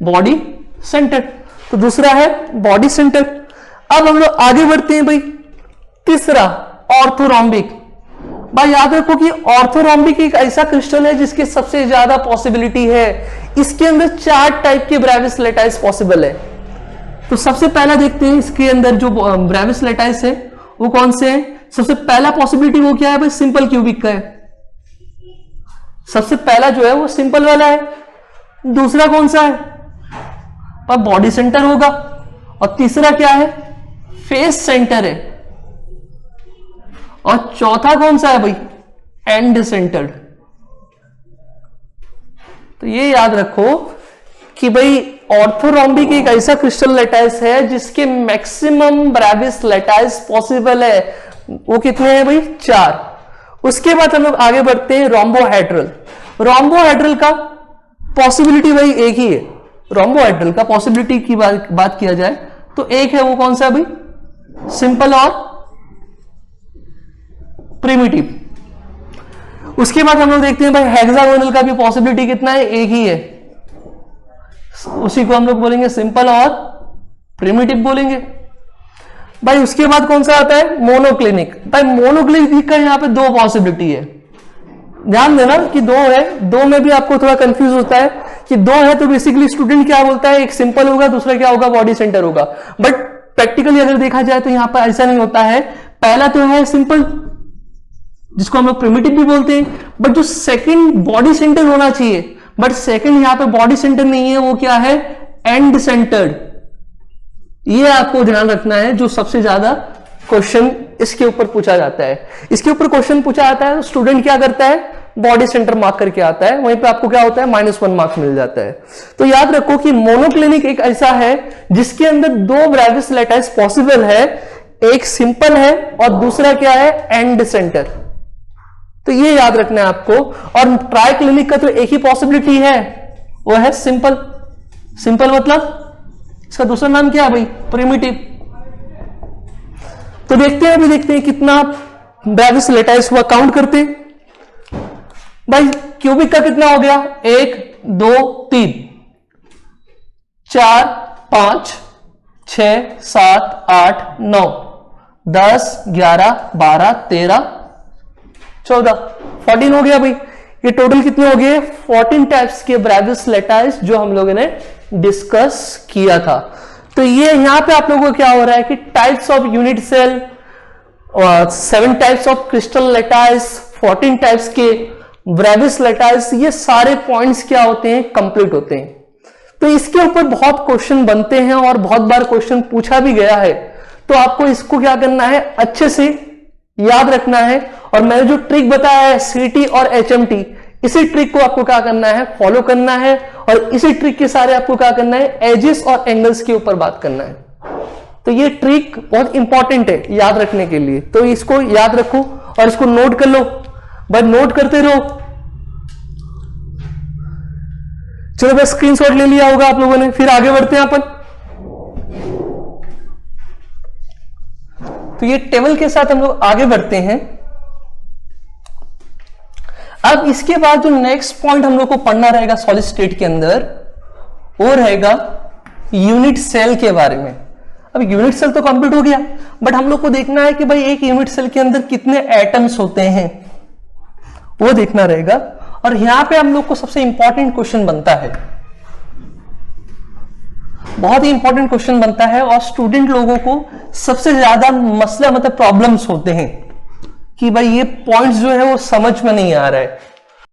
बॉडी सेंटर्ड, तो दूसरा है बॉडी सेंटर्ड। अब हम लोग आगे बढ़ते हैं भाई, तीसरा ऑर्थोरोम्बिक। भाई याद रखो कि ऑर्थोरोम्बिक एक ऐसा क्रिस्टल है जिसके सबसे ज्यादा पॉसिबिलिटी है। इसके अंदर 4 टाइप के ब्रेविस लेटाइस पॉसिबल है। तो सबसे पहला देखते हैं इसके अंदर जो ब्रेविस लेटाइस है वो कौन से हैं। सबसे पहला पॉसिबिलिटी वो क्या है भाई? सिंपल क्यूबिक का है। सबसे पहला जो है वो सिंपल वाला है। दूसरा कौन सा है? पर बॉडी सेंटर होगा। और तीसरा क्या है? फेस सेंटर है। और चौथा कौन सा है भाई? And centred. तो ये याद रखो कि भाई ऑर्थोरोम्बिक एक ऐसा क्रिस्टल लेटाइस है जिसके मैक्सिमम ब्रेविस लेटाइस पॉसिबल है। वो कितने हैं भाई? 4। उसके बाद हम लोग आगे बढ़ते हैं रोम्बोहेड्रल। रोम्बोहेड्रल का पॉसिबिलिटी भाई एक ही है। रोम्बोहेड्रल का पॉसिबिलिटी की बात किया जाए तो एक है, वो कौन सा भाई? सिंपल और प्रिमिटिव। उसके बाद हम लोग देखते हैं भाई हेक्सागोनल का भी पॉसिबिलिटी कितना है? एक ही है। उसी को हम लोग बोलेंगे सिंपल और प्रिमिटिव बोलेंगे भाई। उसके बाद कौन सा आता है? मोनोक्लिनिक। भाई मोनोक्लिनिक का यहां पे 2 पॉसिबिलिटी है। ध्यान देना कि 2 है, 2 में भी आपको थोड़ा कंफ्यूज होता है कि 2 है तो बेसिकली स्टूडेंट क्या बोलता है? एक सिंपल होगा, दूसरा क्या होगा? बॉडी सेंटर होगा। बट प्रैक्टिकली अगर देखा जाए तो यहां पर ऐसा नहीं होता है। पहला तो है सिंपल, जिसको हम लोग प्रिमिटिव भी बोलते हैं, बट जो सेकंड बॉडी सेंटर होना चाहिए, बट सेकंड यहां पे बॉडी सेंटर नहीं है, वो क्या है? And centred. ये आपको ध्यान रखना है, जो सबसे ज्यादा क्वेश्चन इसके ऊपर पूछा जाता है। इसके ऊपर क्वेश्चन पूछा जाता है, स्टूडेंट क्या करता है? बॉडी सेंटर मार्क करके आता है, वहीं पे आपको क्या होता है? -1 मार्क्स मिल जाता है। तो याद रखो कि मोनोक्लिनिक एक ऐसा है जिसके अंदर 2 ब्रेविस लेटाइस पॉसिबल है। एक सिंपल है और दूसरा क्या है? And centre. तो ये याद रखना है आपको। और ट्राइक्लिनिक का तो एक ही पॉसिबिलिटी है, वो है सिंपल। सिंपल मतलब इसका दूसरा नाम क्या है भाई? प्रिमिटिव। तो देखते हैं, अभी देखते हैं कितना ब्रेविस लेटाइस हुआ, काउंट करते हैं भाई। क्यूबिक का कितना हो गया? 1 2 3 4 5 6 7 8 9 10 11 12 13 14 14 हो गया भाई। ये टोटल कितने हो गए? 14 टाइप्स के ब्रेविस लेटाइस जो हम लोगों ने डिस्कस किया था। तो ये यहां पे आप लोगों को क्या हो रहा है कि types of unit cell, 7 types of crystal lattice, 14 types के ब्रेविस लेटाइस, ये सारे पॉइंट्स क्या होते हैं? कंप्लीट होते हैं। तो इसके ऊपर बहुत क्वेश्चन बनते हैं और बहुत बार क्वेश्चन पूछा भी गया है। तो आपको इसको क्या करना है? अच्छे से याद रखना है। और मैंने जो ट्रिक बताया है सीटी और एचएमटी, इसी ट्रिक को आपको क्या करना है? फॉलो करना है। और इसी ट्रिक के सारे आपको क्या करना है? एजेस और एंगल्स के ऊपर बात करना है। तो ये ट्रिक बहुत इंपॉर्टेंट है याद रखने के लिए। तो इसको याद रखो और इसको नोट कर लो, बस नोट करते रहो। चलो बस स्क्रीनशॉट ले लिया होगा आप लोगों ने। फिर आगे बढ़ते हैं अपन। तो ये टेबल के साथ हम लोग आगे बढ़ते हैं। अब इसके बाद जो नेक्स्ट पॉइंट हम लोग को पढ़ना रहेगा सॉलिड स्टेट के अंदर, वो रहेगा यूनिट सेल के बारे में। अब यूनिट सेल तो कंप्लीट हो गया, बट हम लोग को देखना है कि भाई एक यूनिट सेल के अंदर कितने एटम्स होते हैं, वो देखना रहेगा। और यहां पे हम लोग को सबसे इंपॉर्टेंट क्वेश्चन बनता है, बहुत ही इंपॉर्टेंट क्वेश्चन बनता है, और स्टूडेंट लोगों को सबसे ज्यादा मसला मतलब प्रॉब्लम्स होते हैं कि भाई ये पॉइंट्स जो है वो समझ में नहीं आ रहा है,